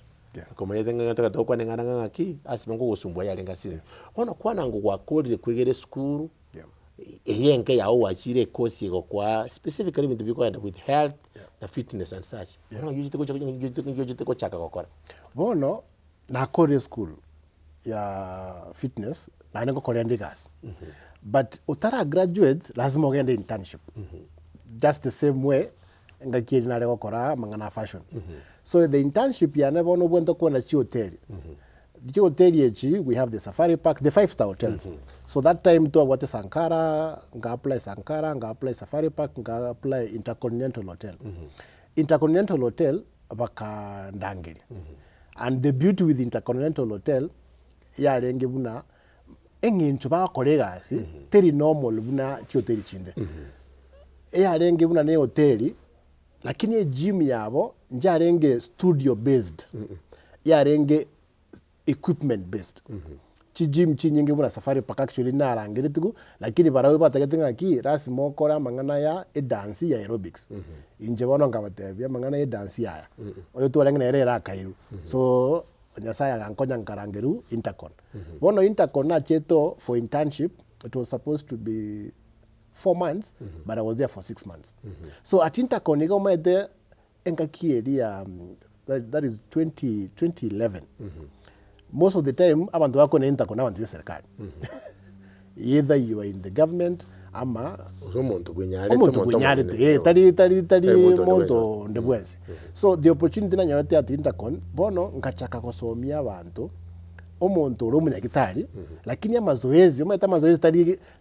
koma yedenga taka kwa ngana ngaki asimango gusumbwa yalenga sini ono kwana ngo gwakorire kwigere school eyenke yawo wachire course yego kwa specifically with biko with health na fitness and such ono yujite ko chaka gokora
bono na kore school ya fitness na nengo kore ndigas but utara graduate lazima ugende internship just the same way ngakiri na lego kora mangana fashion so the internship ya never no bwento kwa na chi hotel the hotel yechi we have the safari park the 5-star hotels so that time to what Sankara nga apply safari park nga apply intercontinental hotel intercontinental hotel baka ndangiri and the beauty with intercontinental hotel ya renge buna engincho ba kolegas teri normal buna chi hotel chinde ya renge buna ne hoteli lakini gym yabo njarenge studio based yarenge equipment based chi gym chi nyingi buna safari park actually narangire tugu lakini barawe batagetinga ki rasi mokora mangana ya dance ya aerobics inje bono ngabatebya mangana ya dance ya oyo tuarengene erera kairu so nyasaya gankonya nkarangeru intercon bono intercon na cheto for internship it was supposed to be 4 months but I was there for 6 months so at intercon igo mede enkakieria that is 2011 most of the time abantu bako na intercon abantu serikali either you are in the government ama
umuntu gwenyare
tari monto ndebwese so the opportunity na nyarate at intercon bono ngachaka kosomia abantu omuntu uri umunyagitari lakini amazoezi umeta amazoezi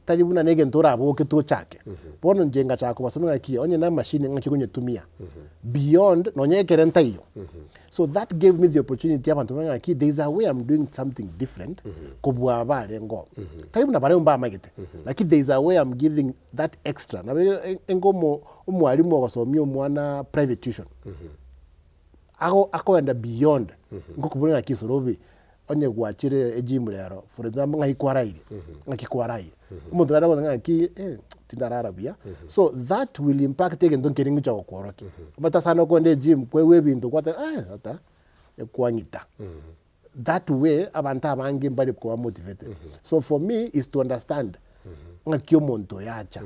tari buna nege ntora aboke to chake bono njenga chako basomera ki onye na machine ngakigunye tumia beyond nonyekere ntayo so that gave me the opportunity abantu banga ki there is a way I'm doing something different kubwa bare ngo tari buna bare mba magete lakini there is a way I'm giving that extra na engomo umwalimu wakasomia umwana private tuition ako enda beyond ngokubunga ki Sorobi onye gwachire ejimu lero for example ngahikwaraire ngakikwaraire umuntu rara ngo ngaki tindararabia so that will impact again don't keringu cha okoroki bata sana ko nde gym kwewe bintu kwata ata ekwanyita that way abantu abangi mbali kwa motivated so for me is to understand ngakyo monto yacha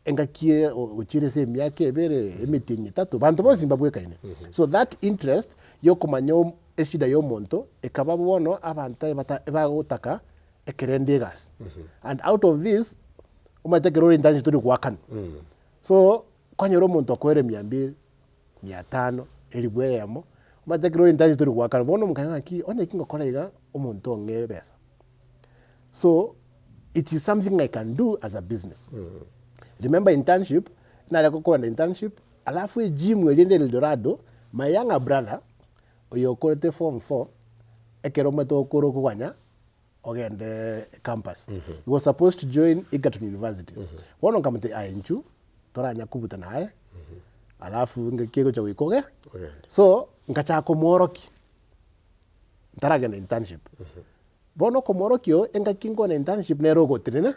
engakie uchire se myake ebere emitinyi tatu bantu bo Zimbabwe kaine so that interest yokumanyo eshida yo monto ekaba bono abantu bagutaka ekerendegas and out of this umatekero internship turi kwakan so kwanyero monto akwere 200 500 elibweyamo umatekero internship turi kwakan bono mukanga ki onye kingo kolega umuntu ngebesa so it is something I can do as a business remember internship na leko kwa internship alafu gym elinde Eldorado my younger brother oyokorete form 4 ekerometo okoro kwanya ogende campus he was supposed to join Egerton University wono kamete ayenchu toranya kubuta naye alafu ngekego cha Ekioge so ngacha komoroki ntaragenda internship bono komorokio engakingo na internship nero gotrena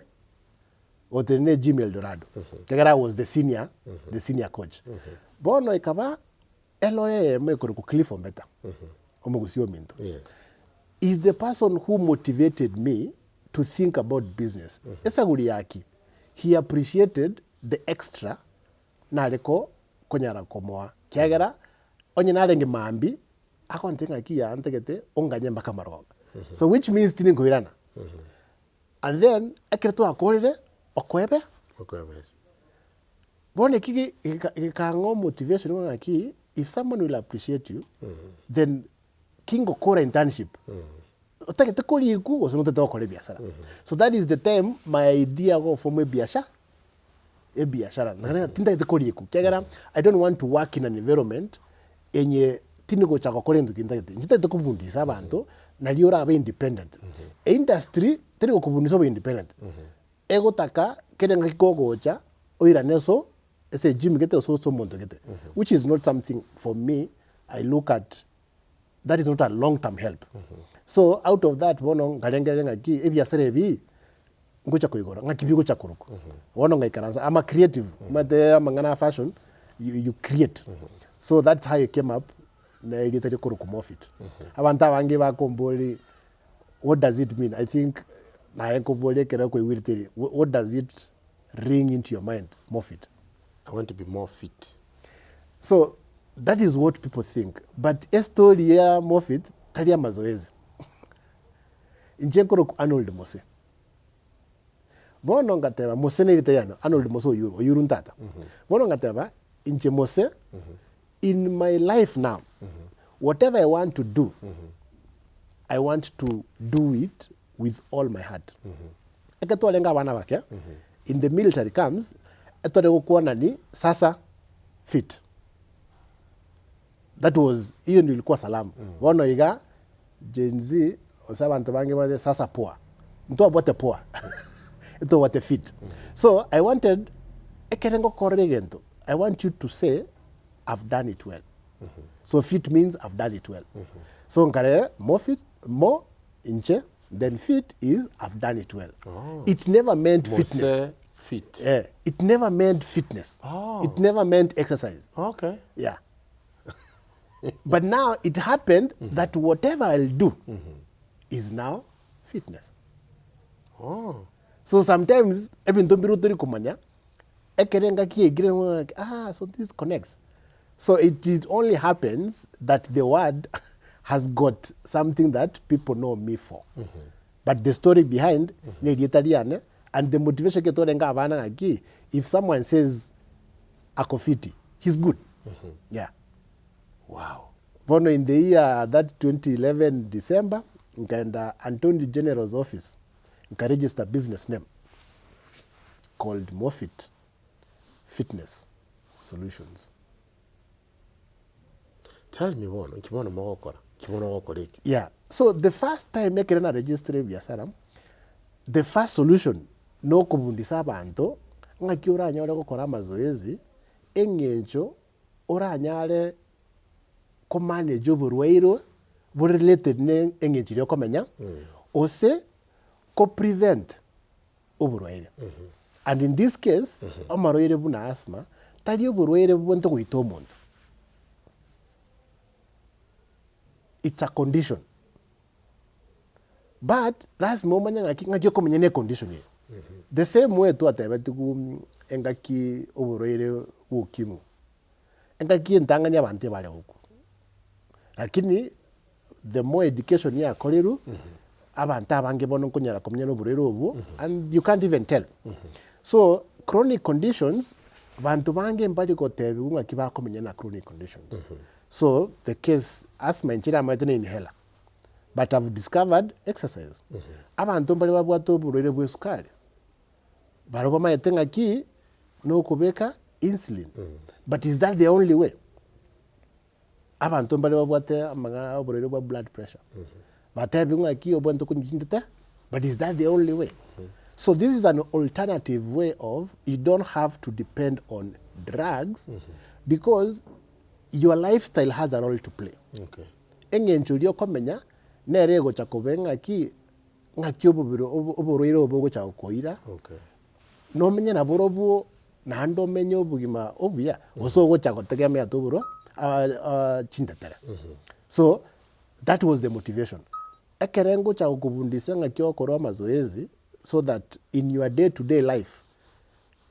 otrene gym Eldorado kegara was the senior coach bono ikaba eloye mekoro ku Clifford Beta omugusio minto is the person who motivated me to think about business esa guri yaki he appreciated the extra naleko konyara komoa kiagera onye narenge mambi akontenga kia antegete onganye mbaka maroga so which means tini ngoirana and then akereto akorire okwebe bone kiki ikango motivation ngaki if someone will appreciate you then kingo kora internship otakete koliku osonote tokole biashara so that is the time my idea go for me biashara ngana tinda ite koliku kegera I don't want to work in an environment enye tinigo chako kole ndu kinda ite njita kubundisa abantu naliora abe independent industry tenigo kubundisa abe independent ego taka kene ngikogocha oira neso ese gym gete so monto gete which is not something for me I look at that is not a long term help so out of that bono ngalengelenga ki ebiasere bi ngocha koigora ngakibi gocha kuruko wono ngaikaranza ama creative mate amangana fashion you create so that's how you came up na ilitari kuruko Mofit abantu abange bakomboli what does it mean I think na enkomboli kera ko iwirteri what does it ring into your mind Mofit
I want to be more fit
so that is what people think but a story ya Mofit tali mazoezi injenkoro Anold Mose bono ngateba Mose ne litayano Anold Mose oyuru ntata bono ngateba inje Mose in my life now whatever I want to do I want to do it with all my heart ekatwale ngabana bake in the military comes etore kuona ni sasa fit that was hiyo nilikuwa salamu bono iga Gen Z osabantu bange bade sasa poa mtu abote poa ito what a fit so I wanted ekerengo korregento I want you to say I've done it well so fit means I've done it well so nkare Mofit mo inche then fit is I've done it well it never meant fitness
fit
it never meant fitness it never meant exercise
okay
yeah but now it happened that whatever I'll do is now fitness so sometimes even tombirutori kumanya ekerenga kiegire so this connects so it only happens that the word has got something that people know me for but the story behind ne italiane and the motivation ketorenga abana aki if someone says akofiti he's good yeah
wow
bono in the year that 2011 December nkaenda Attorney General's office register business name called Mofit Fitness Solutions.
Tell me one, kibono mokoreki.
Yeah. So the first time I can register biashara, the first solution no kubundisa abantu ngakiura anyale gukora mazoezi engenjo oranyale ko manage oburwairo bu related ne engenjo yo komenya ose ko prevent oburwaire and in this case amaroire buna asthma tali oburwaire bwonto kuita omuntu it's a condition but last moment ngakyo komenya ne condition ye the same way to atebetiku engaki oburwaire bukimu engaki entanganya abantu bale huko lakini the more education ya koleru abantu abange bono kunyara komenya no burero obu and you can't even tell so chronic conditions abantu bange mbali ko tebi unga kiba komenya na chronic conditions so the case asthma nchira matene inhaler but I've discovered exercise abantu mbali babwato burero bwesukali baroba mayetenga ki no kubeka insulin but is that the only way abantu mbali babwate amagara oburero bwa blood pressure but having ki obonto kunjintete but is that the only way so this is an alternative way of you don't have to depend on drugs because your lifestyle has a role to play
Okay.
engenjulio komenya nerego chakobenga ki ngaki oburiro obugo chakoira
Okay.
no menya na borobu na ndo menyo bugima obuya osogo chakotegemea toburo chintetera so that was the motivation ekerengo cha kubundisa ngaki okoro mazoezi so that in your day to day life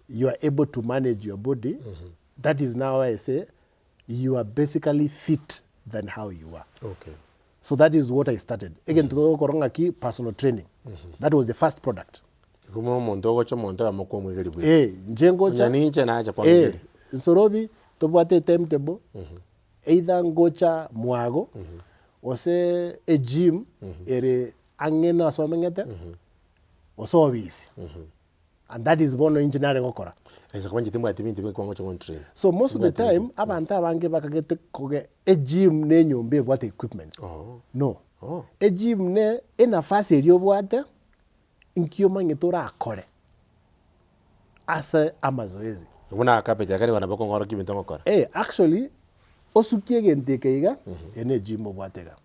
you are able to manage your body that is now I say you are basically fit than how you are
Okay.
so that is what I started again to koronga ki personal training that was the first product
Kumo mondo gocho mondo amoko mwigeri bwe.
njengo cha
Nyaninche na acha kwa mwigeri.
Sorobi to bwate timetable either ngocha mwago ose a gym ere angena so mengete oso obisi and that is bono engineering okora
Esa kwa njitimu ati kwa ngocho train.
so most of the time abantu abange bakagete koge a gym ne nyombe bwate equipment no a gym ne enafasi eri obwate inkio mangetora akore asa amazoezi
Una akapeja kali wanabako ngoro kibinto ngokora.
Actually osukie gentekeiga ene gym obwatega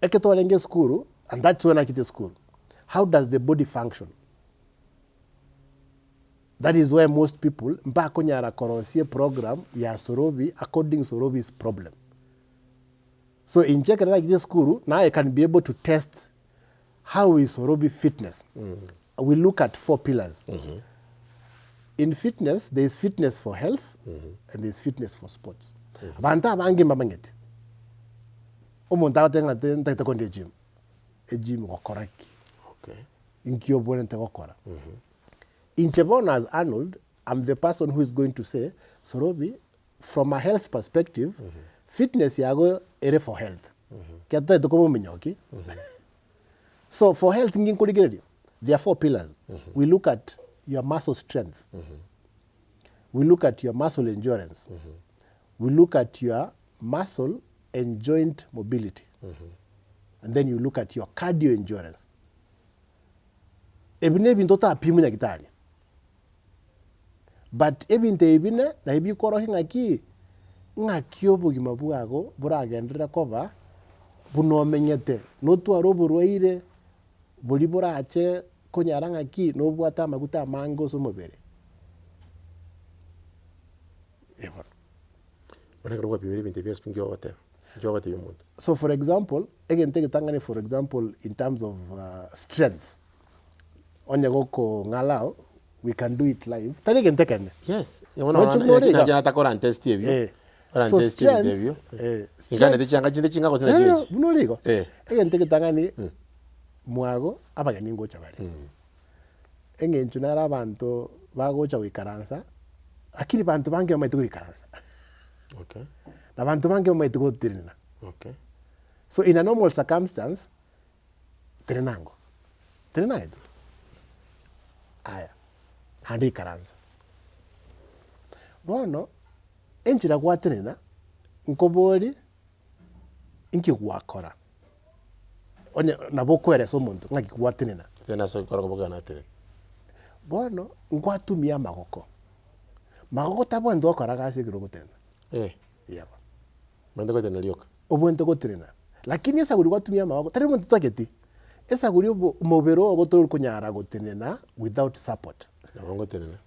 eketolenge school and that's when I get to school how does the body function? That is why most people mpaka konyara korosie program ya Sorobi according Sorobi's problem. So in check like this school, now I can be able to test how is Sorobi fitness. We look at 4 pillars. In fitness, there is fitness for health and there is fitness for sports. Banta bangi mabangete. Omonta watenga tenta konde gym. E gym wakoraki.
Okay.
Inkio bonente wakora. In Chebon as Arnold, I'm the person who is going to say, Sorobi, from a health perspective, fitness yago ere for health. Kiata ito komo minyoki. So for health, there are 4 pillars. We look at your muscle strength. We look at your muscle endurance. We look at your muscle and joint mobility. And then you look at your cardio endurance. Ebine bintota apimu na gitari. But ebinte ebine na ebi koro hingaki ngakio bugima bwago buragendera koba bunomenyete notu aroburwaire buri burache konyaranga ki no bwata maguta mango so mobere. So for example, again take tangani for example in terms of strength. Onyagoko ngalao, we can do it live. Tani can take it.
Yes. You know, I test you.
So strength. Bunoligo. Again take tangani muago abaga ningo chabali. Engen chunara banto bago chawi karansa. Akili bantu bange maitugo karansa.
Okay.
Na bantu bange maitugo tirina.
Okay.
So in a normal circumstance, trenango. Trenaedo. Aya. Handi karansa. Bono, enchira kwa trena, nkobori, inki wakora. Onye naboko ere so muntu ngaki kwa trena.
Tena so kora kuboga na trena.
Bono, nkwatumia magoko. Magoko tabo ndo kora kasi kirogo trena. Yaba.
Mando tena lioka.
Obwento ko trena. Lakini esa guri kwatumia magoko. Tare muntu taketi. Esa guri mobero ogotor kunyara go trena without support.
Nabongo trena.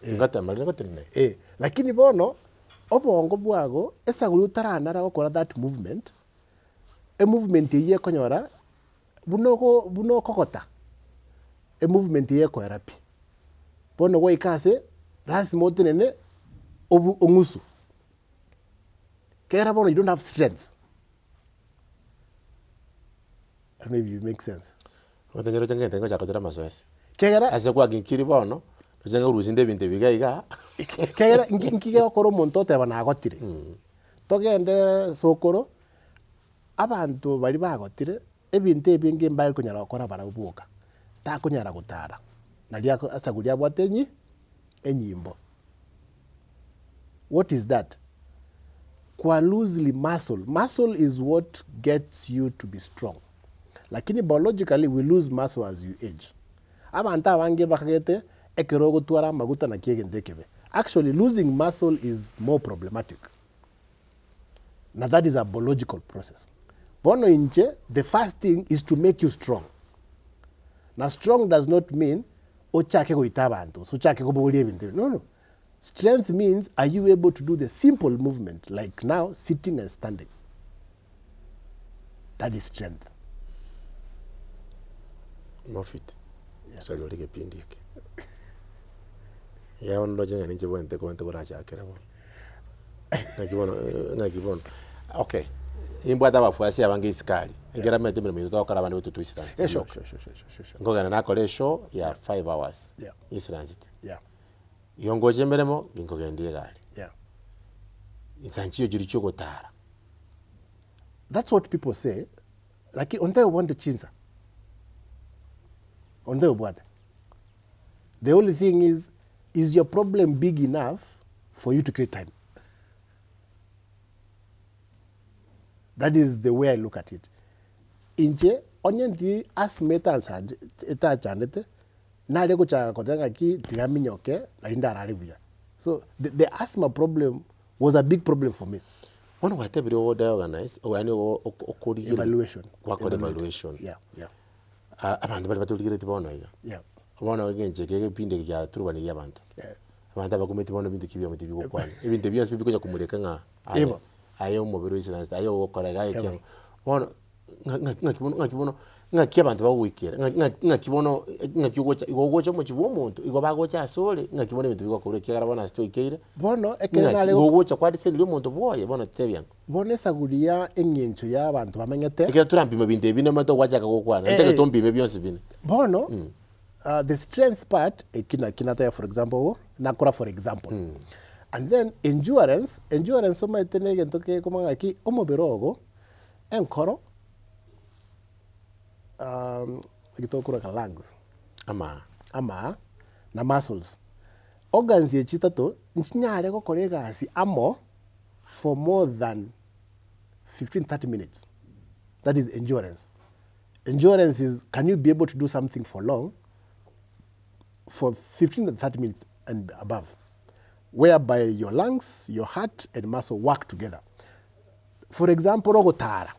Ngata mali ko trena.
Lakini bono obongo bwago esa guri utaranara gukora that movement. A movement ye konyora buno kokota. A movement ye ko rapi. Bono go ikase ras motenene obu ongusu. Kera bono you don't have strength. I don't know if it makes sense.
What the other thing I got masoes.
Kera
as a wagging kiribono, the general was in the Vinteviga.
Kera inkiga koro montote bana gotire. Togende sokoro abantu bari bagotire ebinte binge mbaye kunyara gukora barabuka. Ta kunyara gutara. Nalia asagulia bwatenyi enyimbo. What is that? Kwa loosely muscle. Muscle is what gets you to be strong. Lakini biologically we lose muscle as you age. Abanta bange bakagete ekerogo tuara maguta na kiegendekebe. Actually losing muscle is more problematic. Now that is a biological process. Bono inche, the first thing is to make you strong. Now strong does not mean ochake go itabanto, so chake go boliye binte. No. Strength means are you able to do the simple movement like now sitting and standing. That is strength.
Mofit. So you like pindi yake. Ya ono jenga ninje bonte ko nte kuracha akera bo. Nakibono. Okay. Imbo ata bafuasi abange iskali. Ngera mete mbere mito okara bane wetu twistance.
Sure.
Ngoga na kolesho ya 5 hours.
Yeah.
Isranzite.
Yeah.
Yongoje mberemo nginkogendie gari.
Yeah.
Insanchiyo jiri cyo gotara.
That's what people say. Like onte ubonde chinza. Onte ubwade. The only thing is your problem big enough for you to create time? That is the way I look at it. Inche onyendi asmeta ansad eta chanete na lego cha kotenga ki tigaminyoke na inda raribuya. So the asthma problem was a big problem for me.
One what every order organized or any evaluation.
Evaluation.
What evaluation?
Yeah.
abantu bali batulikire tibono iga bono genje kege pinde kya turubani y'abantu abantu abakometi bono bintu kibyo muti bigokwana ibintu byose bikonya kumureka nga ayo mubiro isinasta ayo okora gaye kya bono ngakibono ngaki abantu bawikira ngakibono ngakigocha mu kibo muntu igo bagocha asole ngakibono ibintu bigokora kigara bona stoikeire
bono ekenale
gocha kwadi sendiro muntu boye bono tebyango
bono esaguria engencho y'abantu bamenyete
ekera turampima bintu ebine mato gwachaka gokwana nteke tompime byose bine
bono the strength part kinata for example nakora for example and then endurance omaitenege ntoke komangaki omoberogo enkoro kitokura ka lungs ama na muscles organs yechitato nchinyare gokorega asi amo for more than 15-30 minutes. That is endurance. Endurance is, can you be able to do something for long, for 15 to 30 minutes and above, whereby your lungs, your heart, and muscle work together. For example, ogotara.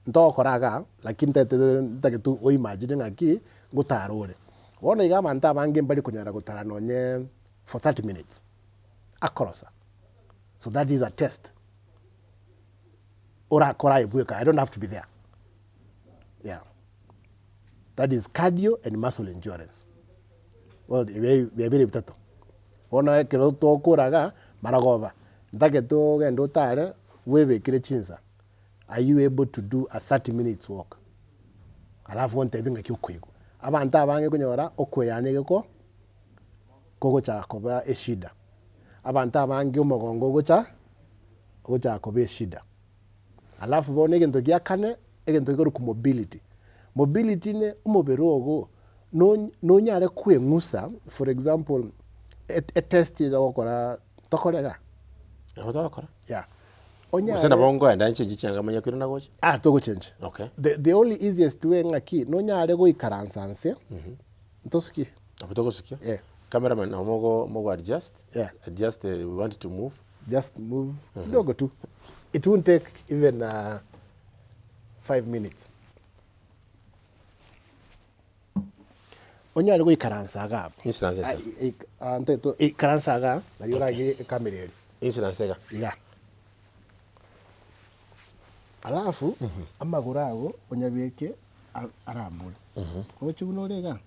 Ndo koraga, lakini taketu o imagine ngaki gotara ore. Wona iga manta bange mbali kunyara gotara nonye for 30 minutes. Akorosa. So that is a test. Ora korai bueka. I don't have to be there. Yeah. That is cardio and muscle endurance. Well, very bitato. Ona kero to koraga maragoba. Ndake to gendo tare wewe kire chinsa. Are you able to do a 30 minutes walk? Alafu wonte binga kyukwego. Abanta abange kunyora okweyane ko kogo cha koba eshida. Abanta abange umugongo gocha koba eshida. Alafu bone egento gya kane egento gikoru ku mobility. Mobility ne umuberogo no nyare kwengusa. For example, a test is okora tokorega.
Tokora?
Yeah.
Osena bongo enda nche jichanga manya kwirina goche?
Togo change.
Okay.
The only easiest way ngaki no nyare go ikaransanse. Ntosuki.
Apotoko suki?
Yeah.
Cameraman mogo adjust.
Yeah.
Adjust we want to move.
Just move. Kidogo tu. It won't take even 5 minutes. Onyare go ikaransaga.
Instance esa.
Anteto ikaransaga na yora ge kamereri.
Instance ega.
Yeah. Alafu amaguru ago onyabeke arambura. Ochibuno rega.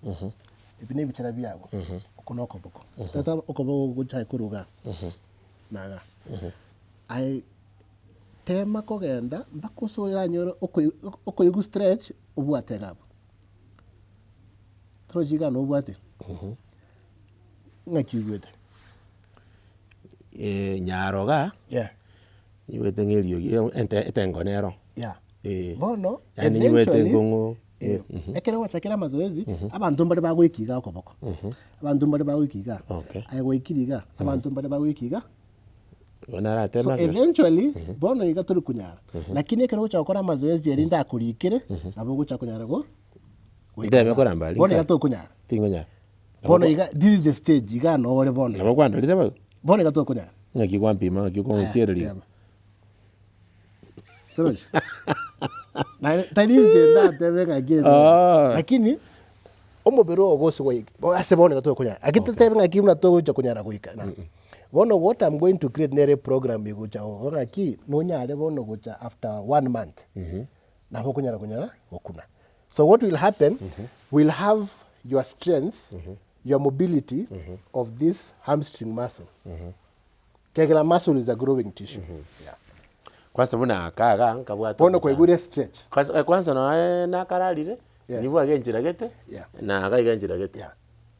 Ibine bicara byago. Okonoko boko. Tata okobo guchai kuruga. Naga. Ai tema kogenda mbakoso yanyoro okoyigu stretch obwate gabo. Trojiga no obwate. Ngakigwete.
Nyaroga.
Yeah.
Iwete ngeliyo etengonero.
Yeah. Bono
yani iwete ngongo
ekere wachakira mazoezi abantu mbale bagwikiga okoboko. Abantu mbale bagwikiga. Ayigwikiriga abantu mbale bagwikiga. So eventually bono iga turi kunyara. Lakini ekere uchakora mazoezi yerinda kurikire nabo gucha kunyara go.
Ndeme kora mbali.
Bono iga to kunyara.
Tingonya.
Bono iga this is the stage iga no ore bono.
Nabo kwanda lira.
Bono iga to kunyara.
Ngaki kwampima ngaki konsiereri.
Troje. Na tarinje ndate ngaki. Lakini omubero ogoso wig. Ase bono iga to kunyara. Akitete ngaki una to gucha kunyara guika. Bono what I'm going to create nere program igucha ngaki no nyare bono gucha after 1 month. Na kunyara okuna. So what will happen, we'll have your strength, your mobility of this hamstring muscle. Kegela muscle is a growing tissue. Yeah.
Kwanza bona akaga nkabwata.
Bono kwegure stretch.
Kwanza no nakaralire. Nivu agenjira gete. Na agagenjira gete.
Yeah.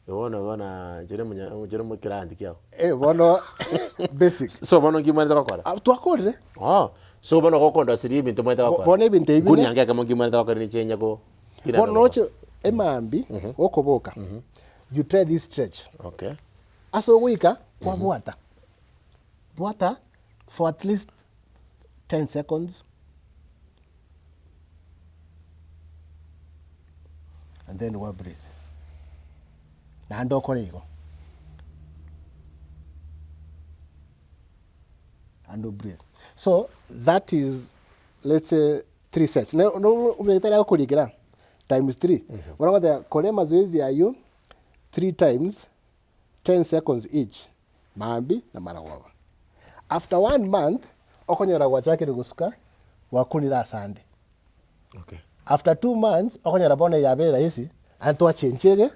Bona jere mu kirandi kyao.
Bono basics.
So bono ngimwenda gakora.
Twakore.
So bono gokonda siri ibintu mwenda gakora.
Bono ibintu ibine.
Kunyanga kama ngimwenda gakora ni chenya go.
Bono noche emambi okoboka. You try this stretch.
Okay.
Aso wika kwa bwata. Bwata for at least 10 seconds. And then we breathe. Na ndo kolego. And breathe. So that is, let's say, 3 sets. No umetaka kuligira. times 3 wanakwata kole mazoezi yayo 3 times 10 seconds each maambi na maragwaba after 1 month okonyera gwachake gusuka wakunira sande
Okay.
after 2 months okonyera bone yabe rahisi anto achenchege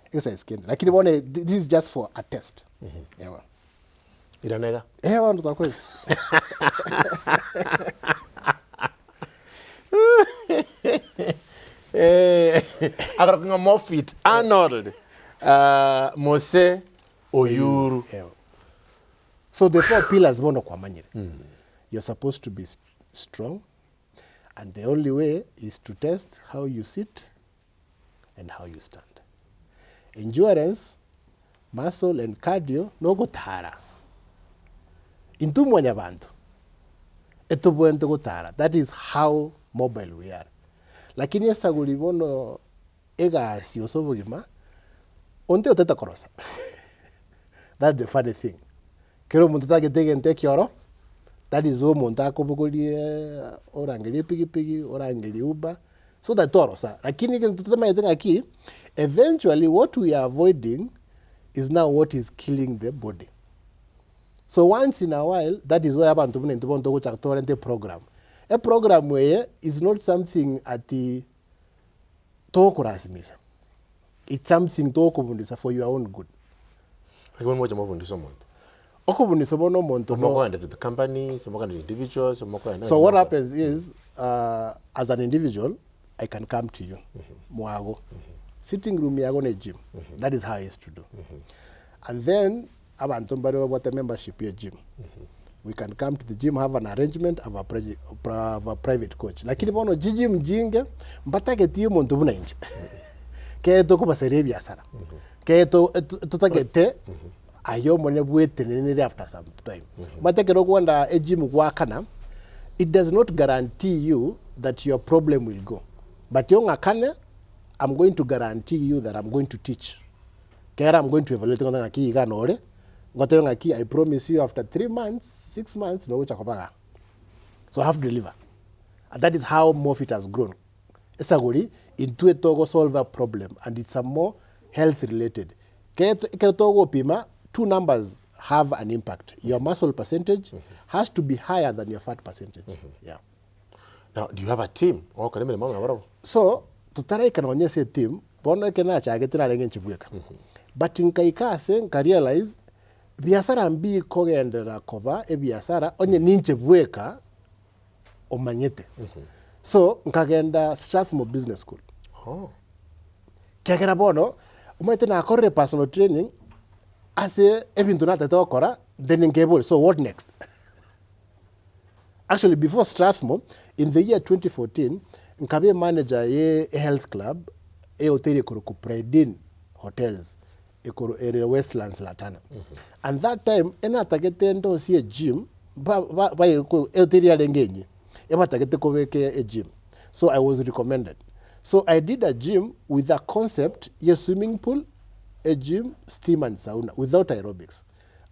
exercise kende lakini bone this is just for a test yawa
Iranega.
Wandu za kweli
Akakunga Mofit Anold Mose Oyuru.
So the 4 pillars bono kwa manyire. You're supposed to be strong, and the only way is to test how you sit and how you stand. Endurance, muscle and cardio no gutara. Intumwanya bantu. Etubuento gutara. That is how mobile we are. Lakini esaguli bono ega si osobugima onte oteta korosa. That's the funny thing. Kero muntu tagitege nte kioro. That is o muntu akobugolie orangeli pigi orangeli uba. So that torosa. Lakini tutama yetenga ki eventually what we are avoiding is now what is killing the body. So once in a while, that is why abantu bune ntubonto go chaktorente program. A program where is not something at the tokurasmisa. It's something tokubundisa for your own good.
Like moja mavundisho muntu.
Okubundisa bono muntu
no. Omoko the companies, omoko the individuals, omoko.
So what happens is as an individual, I can come to you. Mwago. Sitting room yago ne gym. That is how I used to do. And then abantu mbari what a membership ya gym. We can come to the gym, have an arrangement, have a private coach. Lakini bono jiji mjinge mbatake tiyo muntu buna inje. Kaya toko basere biasara. Kaya tutagete ayo mone bwete nene after some time. Mbatake rogo wanda a gym wakana, it does not guarantee you that your problem will go. But yung akane, I'm going to guarantee you that I'm going to teach. Kaya I'm going to evaluate ngana ki iga nore. Ngotenga ki, I promise you after 3 months, 6 months, no uchakopaga. So I have to deliver. And that is how Mofit has grown. Esaguri, into a togo solve a problem, and it's a more health related. Togo pima, 2 numbers have an impact. Your muscle percentage has to be higher than your fat percentage. Yeah.
Now, do you have a team?
So, tutara ikanaonyesha team, bono ikena chagetira lenge nchibueka. But nkaikase, nka realize, biasara mbi kogendera koba biasara onye ninche bweka omanyete. So nkagenda Strathmore Business School. Kagera bono umete na akore personal training ase ebintu na tato okora then ngebo. So what next? Actually before Strathmore in the year 2014 nkabe manager ye health club hotel ku Pride Hotels ekoro area Westlands Latana. And that time ena tagete ndo si a gym ba hotel lengenyi eba tagete ko weke a gym. So I was recommended. So I did a gym with a concept, a swimming pool, a gym, steam and sauna without aerobics.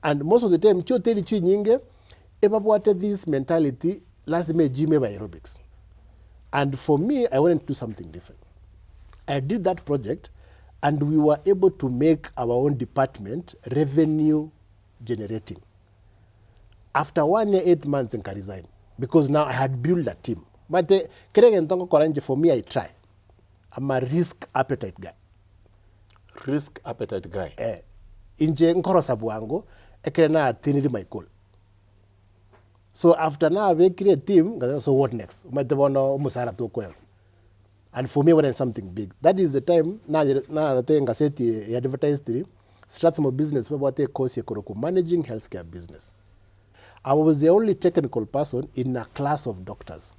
And most of the time cho teli chi nyinge eba bwate this mentality lazime gym eba aerobics. And for me I wanted to do something different. I did that project and we were able to make our own department revenue generating. After 1 year, 8 months, I resigned because now I had built a team. But for me, I try. I'm a risk appetite guy.
Risk appetite guy?
Inje nkoro sabuango, ekrena tiniri my call. So after now, we create a team, so what next? And for me, when something big, that is the time. Now I think I said advertised Strathmore Business. What a course managing healthcare business. I was the only technical person in a class of doctors,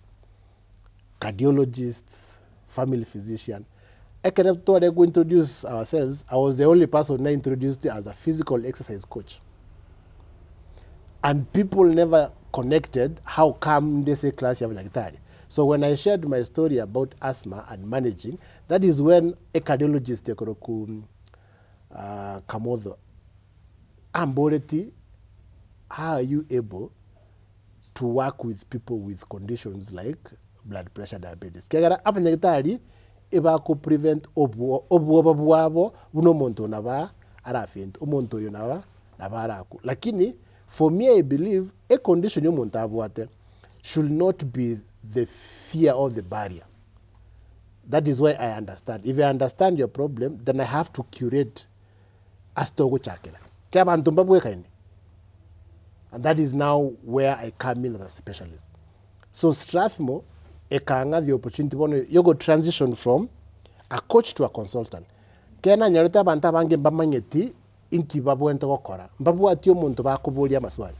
cardiologists, family physician. I cannot thought I go introduce ourselves. I was the only person I introduced as a physical exercise coach. And people never connected how come they say class you have like that. So when I shared my story about asthma and managing, that is when a cardiologist Kamodho, Amboreti, how are you able to work with people with conditions like blood pressure, diabetes? Kegara apa nyakitari eba ko prevent obuoba bwabo buno muntu naba arafint umuntu yo naba araku. Lakini for me I believe a condition yo muntu abwate should not be the fear or the barrier. That is why I understand. If I understand your problem, then I have to curate as to chakela. And that is now where I come in as a specialist. So Strathmore, ekanga the opportunity you go transition from a coach to a consultant. Kena nyareta banta bange mbamanyeti inki babu ento kokora. Mbabu atio muntu bakubulia maswali.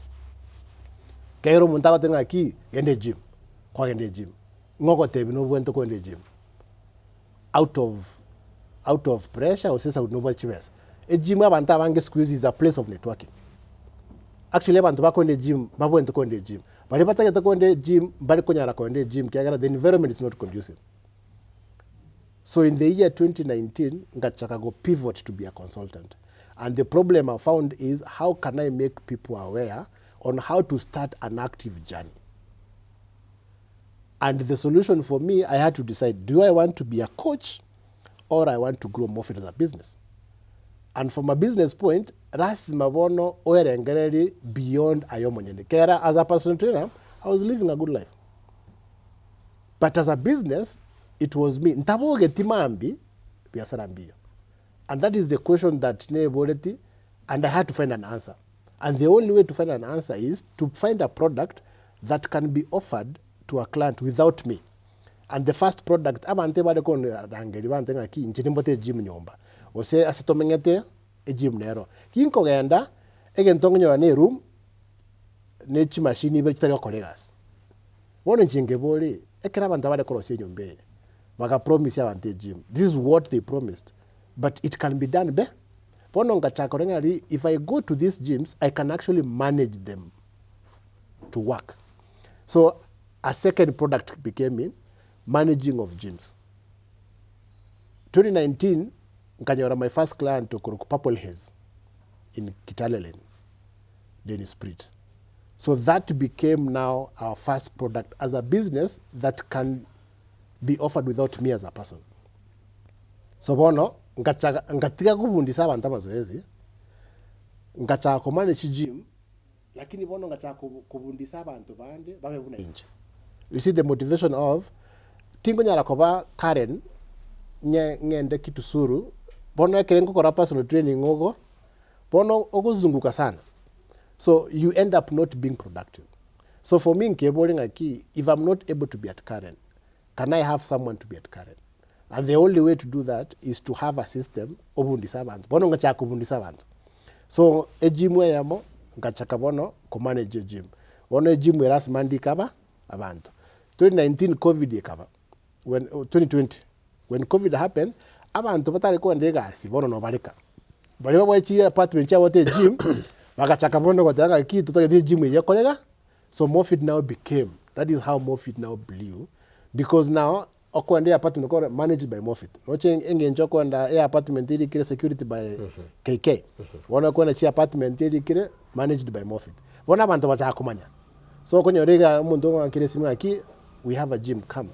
Kairo muntu atenga ki ende gym. Kwa ende gym. Ngoko tebi no bwento ko ende gym. Out of pressure or sense of no chibes. A gym abantu abange squeeze is a place of networking. Actually abantu bako ende gym babu ento ko ende gym. But if I take the gym, the environment is not conducive. So in the year 2019, Ngachaka go pivot to be a consultant. And the problem I found is how can I make people aware on how to start an active journey? And the solution for me, I had to decide, do I want to be a coach or I want to grow Mofit as a business? And from a business point, ras mabono oerengereri beyond ayomonyene. Kera as a personal trainer, I was living a good life. But as a business, it was me. Ntaboge timambi biasara mbio. And that is the question that neboleti, and I had to find an answer. And the only way to find an answer is to find a product that can be offered to a client without me. And the first product, abante bade ko rangeli bantenga ki nchitimbote gym nyomba. Ose asitomengete e gym nero. Kinko genda egentonyo ne room ne chi machine ibe kitari colleagues. Wono nchinge boli ekera banta bade ko rose nyombe. Baga promise abante gym. This is what they promised. But it can be done be. Pono ngachako rengali, if I go to these gyms, I can actually manage them to work. So a second product became in managing of gyms. 2019, nkanyora my first client to Purple Haze in Kitale, Dennis Prit. So that became now our first product as a business that can be offered without me as a person. So bono, ngatiga kubundisa abantu amazoezi, ngachaka ko manage gym, lakini bono ngachaka kubundisa abantu bande babe buna inje. You see the motivation of tingo nyara koba Karen ngende kitu suru bono ekerengo kora personal training ogo bono okuzunguka sana, so you end up not being productive. So for me nkeboling aki, if I'm not able to be at Karen, can I have someone to be at Karen? And the only way to do that is to have a system obundisa abantu bono ngachaka kubundisa abantu. So a gym we yamo ngachaka bono ko manage gym bono gym eras mandi kaba abantu. 2019 COVID ekaba. When 2020 when COVID happened, abantu batari ko ndegasi bono no bareka. Bali babachi apartment ya wote gym bagachaka bono ko daga ki tutage gym ye kolega. So Mofit now became, that is how Mofit now blew, because now okwende apartment ko managed by Mofit. Noche engenjo ko nda apartment ili kire security by KK. Wana ko na chi apartment ili kire managed by Mofit. Bona abantu bataka kumanya. So konyorega umuntu ngakire simu aki, we have a gym, come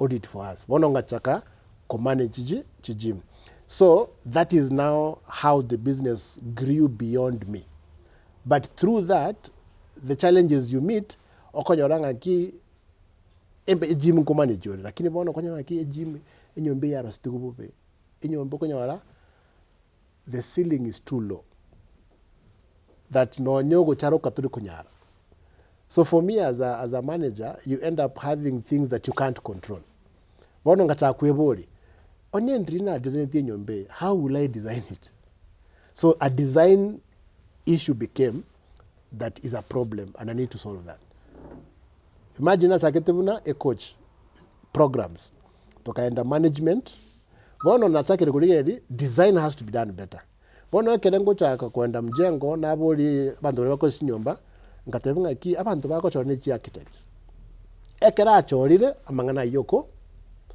audit for us. Bononga chaka ko manage gym. So that is now how the business grew beyond me. But through that, the challenges you meet, okonyoranga ki embe gym ko manage yore. Lakini bono konyoranga ki gym enyombe ya rostigubupe. Enyombe konyora the ceiling is too low. That no nyogo charo katuri kunyara. So for me as a manager, you end up having things that you can't control. Bono ngata kweboli. Onye ndrina design nyombe, how will I design it? So a design issue became that is a problem and I need to solve that. Imagine nachaketebuna a coach programs. Tokaenda management. Bono nachake regularly, design has to be done better. Bono kelengo chaka kwenda mjengo na boli bantu bako nyomba. Ngatebunga ki abantu bako chone chi architects ekera chorire amangana yoko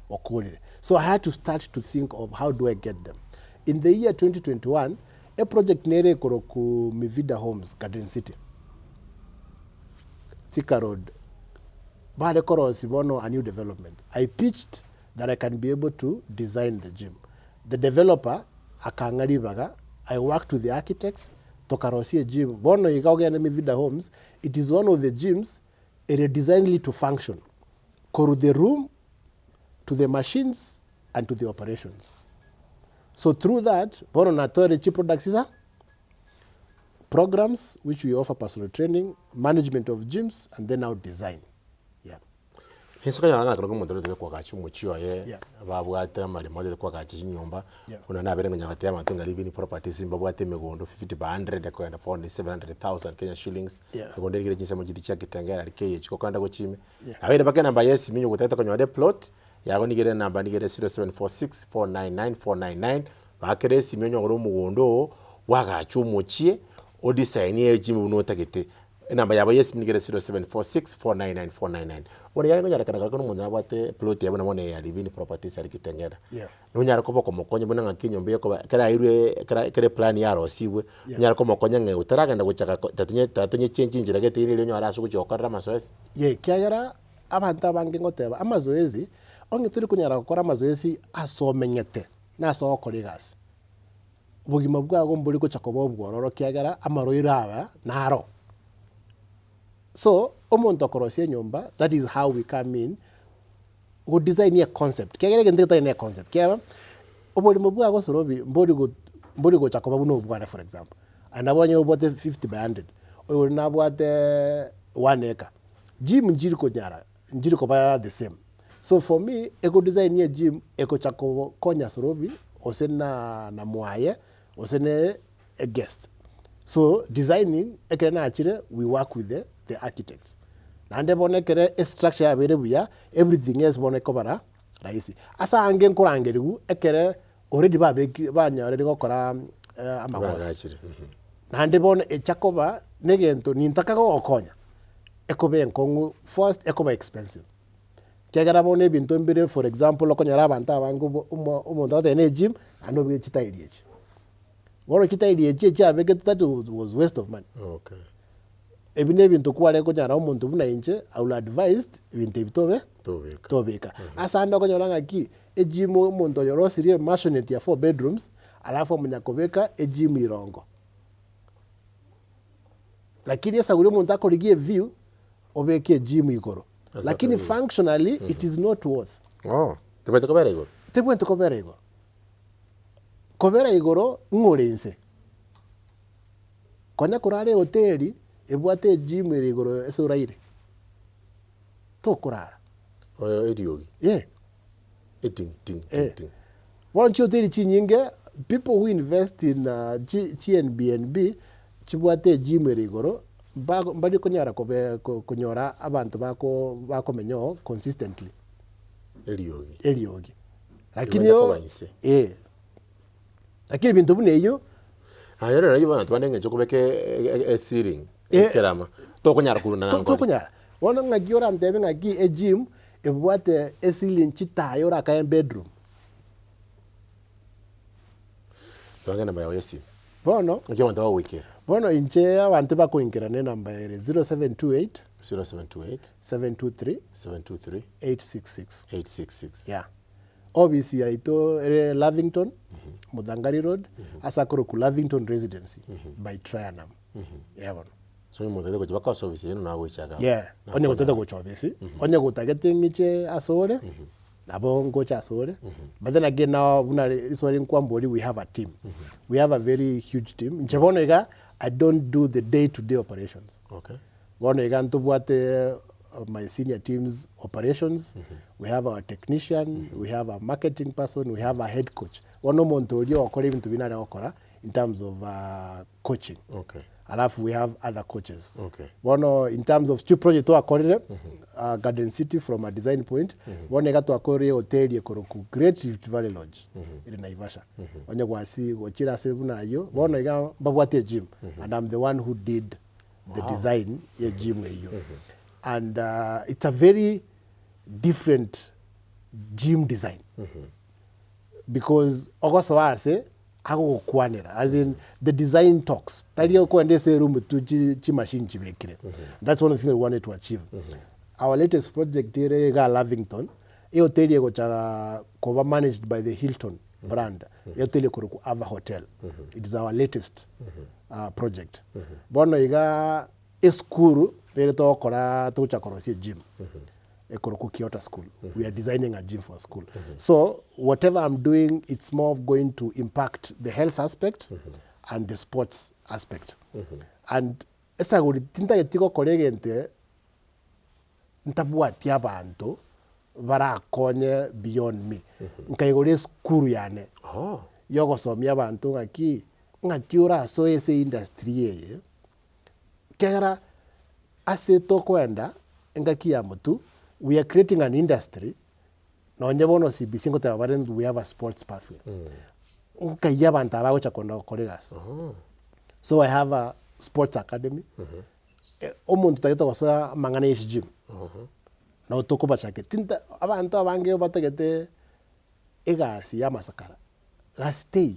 okulire. So I had to start to think of how do I get them. In the year 2021, a project nere koroku Mivida Homes, Garden City, Thika Road, Bade Koro Sibono, a new development. I pitched that I can be able to design the gym. The developer akangaribaga, I worked with the architects tokarosie gym. Bono Ekioge na Vida Homes, it is one of the gyms designed to function. Koru the room, to the machines, and to the operations. So through that, bono natore chi products is programs which we offer personal training, management of gyms, and then now design. Yeah.
Hinso kanya ngana krogo modelo de kwa kachi muchio ye babwate mali modelo kwa kachi nyumba una na berenga nyakati ya matunga living properties babwate megondo 50 by 100 kwa 700,000 Kenya shillings ngondo ngire jinsa mujidi cha kitengera KH ko kanda ko chime abere bakena namba yes minyo gutata kwa nyode plot yago nigere namba nigere 0746499499 bakere simenyo ngoro mugondo wagachu muchie o design ye jimu no tagete namba yabo yes nigere 0746499499 wona yanga nyara kana kono mundu nabate plot yabo namone ya living properties ari kitengera no nyara ko boko mokonye bona ngakinyo mbe ko kara irwe kare plan yaro siwe nyara ko mokonye nge utaraga nda guchaka tatunye change njira gete ile nyo arasu kuchokara mazoezi
kyagara abantu abange ngoteba amazoezi onge turi kunyara gukora amazoezi asomenyete naso okorigas ubugima bwago mburi guchaka bobwororo kyagara amaroira aba naro. So omuntu akorosie nyumba, that is how we come in go design a concept kyagara ngendeta ne concept kyaba obuli mubwago Sorobi mburi go chaka babuno bwana for example anabonye obote 50 by 100 oyo nabwate 1 acre gym njiri ko ba the same. So for me eco design a gym eco chako konya Sorobi osena na mwaye osene a guest. So designing ekena achire we work with the architects. Nande bone kere structure ya bere buya everything else bone kobara raisi. Asa ange nkorangerigu ekere already ba nya already gokora amagos. Nande bone echakoba negento nintaka gokonya. Ekobe enkongu first ekoba expensive. Kyagara bone bintu mbere for example lokonyara abantu abangu umuntu atene gym anobe chitairiye. Woro chitairiye cyabe that was waste of money.
Okay.
Ebine bintu kwale ko nyara umuntu buna inche I will advise ibinte bitobe tobeka asanda ko nyoranga ki ejimu umuntu yorosirie maisonette ya 4 bedrooms alafu munyakobeka ejimu irongo lakini esa uri umuntu akorigie view obeke ejimu igoro lakini functionally it is not worth
tebente
kobera igoro kobera igoro ngorense konya kurare hoteli ebwate gym iri igoro esuraire to kurara
oyo Ekioge ting
one hoteli chinyinge people who invest in GNBNB chibwate gym iri igoro mbali kunyara kunyora abantu bako menyo consistently Ekioge lakini yo lakini bintu buneyo
ayero nayo bantu banenge chokubeke ceiling kerama to kunyara kuluna
to kunyara wona ngagiora mtebe ngagi e gym ebwate ceiling chitayo ra ka bedroom
so ngana bayo yesi
bono
ngiyo ndo wiki
bono inche abantu bakoinkira ne namba 0728 723 866 yeah obviously aito Lavington Mudangari Road asakoro ku Lavington Residency by Trianum yabona
so imodele ko baka service yenu nawe chaga
onye gutete go chobisi onye gutagetingiche asore nabo ngo cha asore but then again now una sorry nkwamboli we have a team we have a very huge team nchebono ega I don't do the day to day operations bono ega ntubwate my senior team's operations we have our technician we have a marketing person we have a head coach one month olio okora ibintu binara okora in terms of coaching alafu we have other coaches bono in terms of two project to akorire Garden City from a design point bono gato akorire hotel ekoroku Great Rift Valley Lodge ile Naivasha onye gwasi gochira sebu nayo bono iga babwate gym and I'm the one who did the design ya gym eyo and it's a very different gym design because ogoso wase ako kwanera as in the design talks taliyo ko ndese room to chi machine chibekire that's one of the things we wanted to achieve our latest project here ga Lavington e hoteli ego cha cover managed by the Hilton brand. E hoteli kuruku Ava Hotel. It is our latest project. Bono iga eskuru there to kora to cha korosie gym. E kuruku Kyoto school. We are designing a gym for a school. So whatever I'm doing, it's more of going to impact the health aspect and the sports aspect. And esa guri tinta yetiko kolegente ntabuatia bantu barakonye beyond me. Nkaigore skuru yane. Yogo somia bantu ngaki ura so ese industry ye. Kera ase to kwenda ngaki ya mutu, we are creating an industry. No nyebono CBC ngote abarend we have a sports pathway. Nkaiya bantu abagocha kondo kolegas. So I have a sports academy. Omuntu tageto gosoya mangana is gym. Na utoko bachake tinta abantu abange bategete egasi ya masakara gastay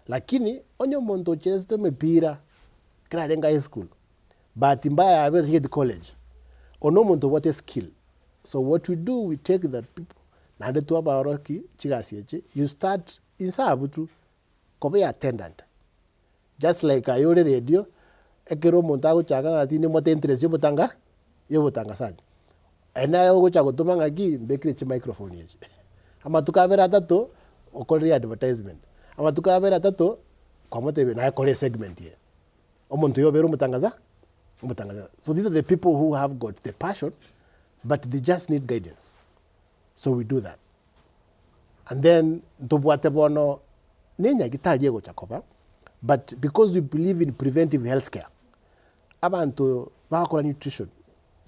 lakini onyo muntu cheste mepira kradenga high school but mbaya abe hit college ono muntu what is skill. So what we do, we take that people nande tu abaroki chigasi eche, you start insabutu kobe attendant just like ayore radio ekero muntu ago chaga atini mote interest yo butanga saje. Ena yo cha gutuma ngaki mbekire chi microphone yeje. Ama tukabera ATATO okore advertisement. Ama tukabera ATATO komote na kore segment ye. Omuntu yo beru mutangaza. So these are the people who have got the passion but they just need guidance. So we do that. And then tobwate bono nenya gitali yego chakoba, but because we believe in preventive healthcare. Abantu bakora nutrition,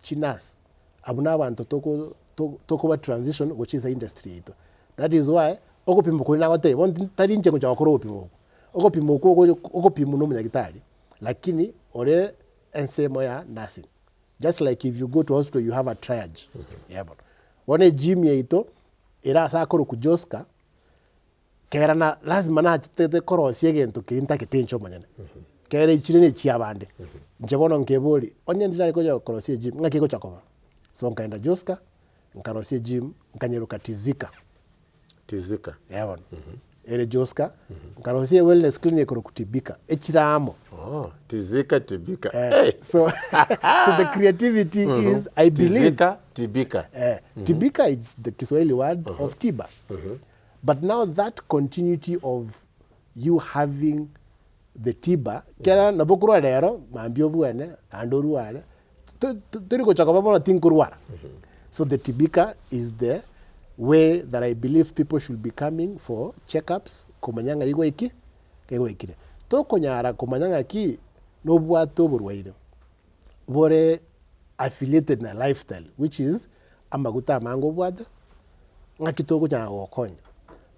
chinas abuna abantu toko ba transition which is a industry ito. That is why okopimo ko nagote won tari nche ngocha okoro opimo okopimo ko okopimo no munyagitari lakini ore ensemo ya nursing. Just like if you go to hospital you have a triage. One gym ya ito ira sa koro kujoska kera na lazima na tete koro siegento kirinta ketencho manyane kera ichirene chiabande njebono nkeboli onye ndira ko koro sie gym ngaki ko chakova. So nkaenda joska nkarosie gym nkanyeruka tizika yabona ere joska nkarosie wellness clinic ko TIBIKA echiramo
tizika TIBIKA
so the creativity is I believe
TIBIKA
TIBIKA is the Kiswahili word of tiba. But now that continuity of you having the tiba kera nabokuru lero mambio buene andoru ale turiko chakabamo tinkurwara. So the TIBIKA is the way that I believe people should be coming for checkups kumanyanga igo ikire to konyara kumanyanga ki no bwato burwaire bore affiliated na lifestyle which is amaguta mango bwada ngakitoko nya okonya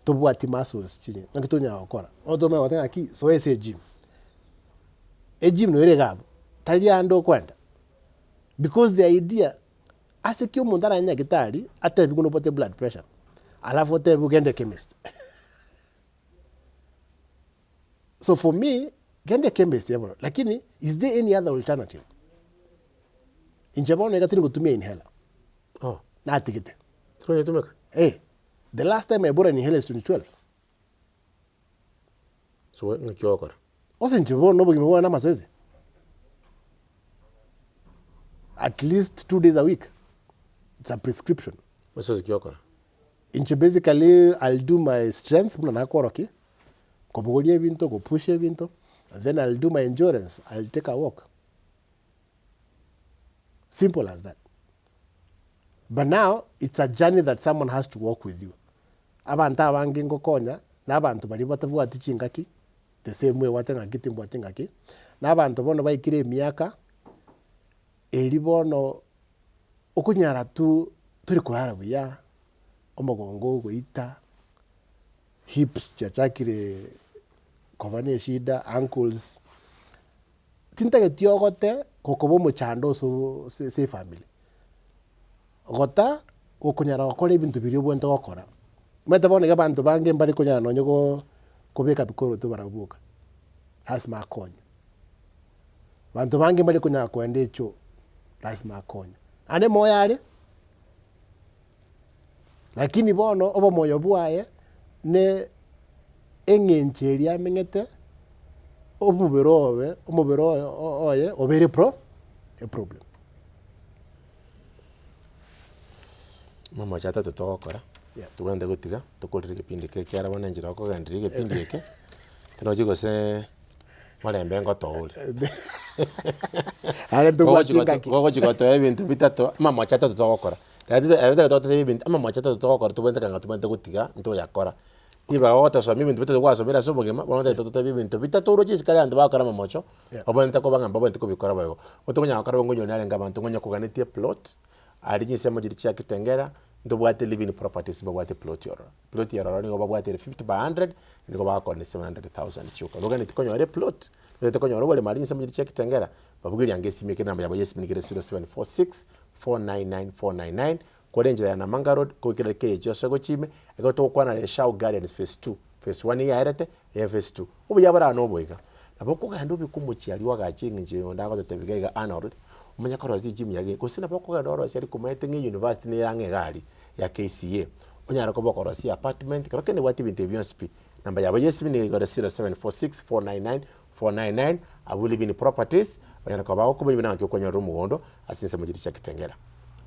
to bwati muscles chini ngakito nya okora odome watanga ki so ese gym no ire gabo tali ando kwenda because the idea asekyo mundara nya gitari atebi kuno pote blood pressure alafu tebi gende chemist. So for me gende chemist yabo lakini is there any other alternative? In Japan I got to inhaler. Na tikite.
Throw to make.
Hey, the last time I bought an inhaler is 2012.
So what ngakyo
Also in Japan nobody me wana mazoezi. At least 2 days a week. It's a prescription.
What's the
In basically I'll do my strength mna koroki. Kobogolie binto, go push binto. And then I'll do my endurance. I'll take a walk. Simple as that. But now it's a journey that someone has to walk with you. Abanta wangingo konya na abantu bali batavuga tichingaki the same way watenga kitimbo tingaki. Na abantu bono bayikire miaka elibono okunyara turi kurara buya omugongo goita hips chachakire kobane shida ankles tintage tiogote kokobo muchando so se family gota okunyara okore ibintu biri obwente gokora meta bone gabantu bange mbali kunyara nonyo kobeka bikoro to barabuka lazima akonyo bantu bange mbali kunyara kwende echo lazima akonyo ane moyale lakini bono obo moyo bwaye ne engencheria mengete omubero oye obere a problem.
Mama chata tutokora. Tugende gutiga tukurire kipindi keke arabona njira okogandire kipindi keke. Tinoje gose marembe ngotoure.
Ale tugwatinga
gogo chigoto ebintu bitato mama chata tutokora. Rete toto ebintu mama chata tutokora tubende kanga tubende gutiga nto yakora. Iba ota so ibintu bitato gwasomera sobogema bonde toto ebintu bitato uro chisikale ande bakora mamocho. Obonte ko bangamba bonte ko bikora bago. Otonya akara ngo nyone alenga bantu ngonya kuganitie plot. Ali sema jiri chia kitengera ndo bwate living properties bwate plot yoro ngo bwate 50 by 100 ngo bako ni 700,000 chuka loga ni tikonyo re plot ni tikonyo ro bole mali sema jiri chia kitengera babugiri angesi mike namba yabo yes minigere 0746 499 kwa renje ya Namanga Road ko kire ke Jose go chime ego to kwana le Shao Gardens phase 2 phase 1 ya erete ya phase 2 ubu yabara no boiga naboko gando bikumuchi ali wagachinje ondaga to tebiga Anold umenya ko rozi gym yage ko sina bako gando rozi ari kumete ngi university ni yange gari ya KCA onyara ko bako rozi apartment ko kene wati binte bionsp namba yabo yes bini go 0746 499 abuli bini properties onyara ko bako bini ko nyoru mugondo asinse mujirisha kitengera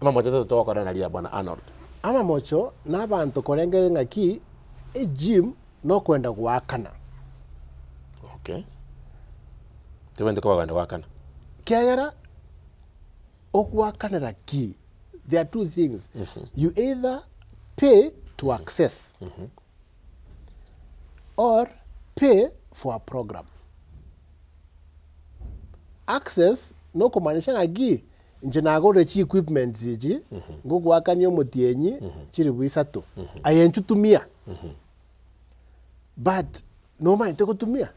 ama mocho to ko na lia bwana Anold
ama mocho nabantu korengere ngaki e gym no kwenda gwakana.
Okay. Tubende ko baganda gwakana.
Kiagera okwakanira ki. There are two things. You either pay to access or pay for a program. Access no kumaanisha ngaki nje nagore chi equipment ziji ngugwakania omutienyi chiri bwisatu ayenchutumia but no mind gutumia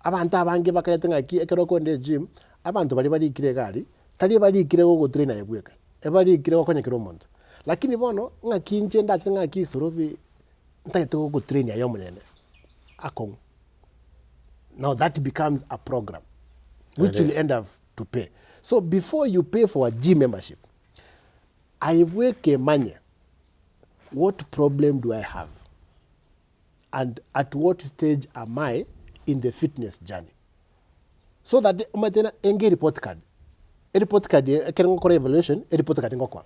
abantu abange bakayete ngaki ekero konde gym abantu bali kire gari tali bali kire go trainer yegweka ebali kire go konyekero omonto lakini bono ngaki nje ndache ngaki Sorobi ntayete go trainer yo munene akong. Now that becomes a program which will end up to pay. So before you pay for a gym membership, I work a money. What problem do I have? And at what stage am I in the fitness journey? So that umatena enge report card. A report card ekerengo kore evaluation, a report card ngokwa.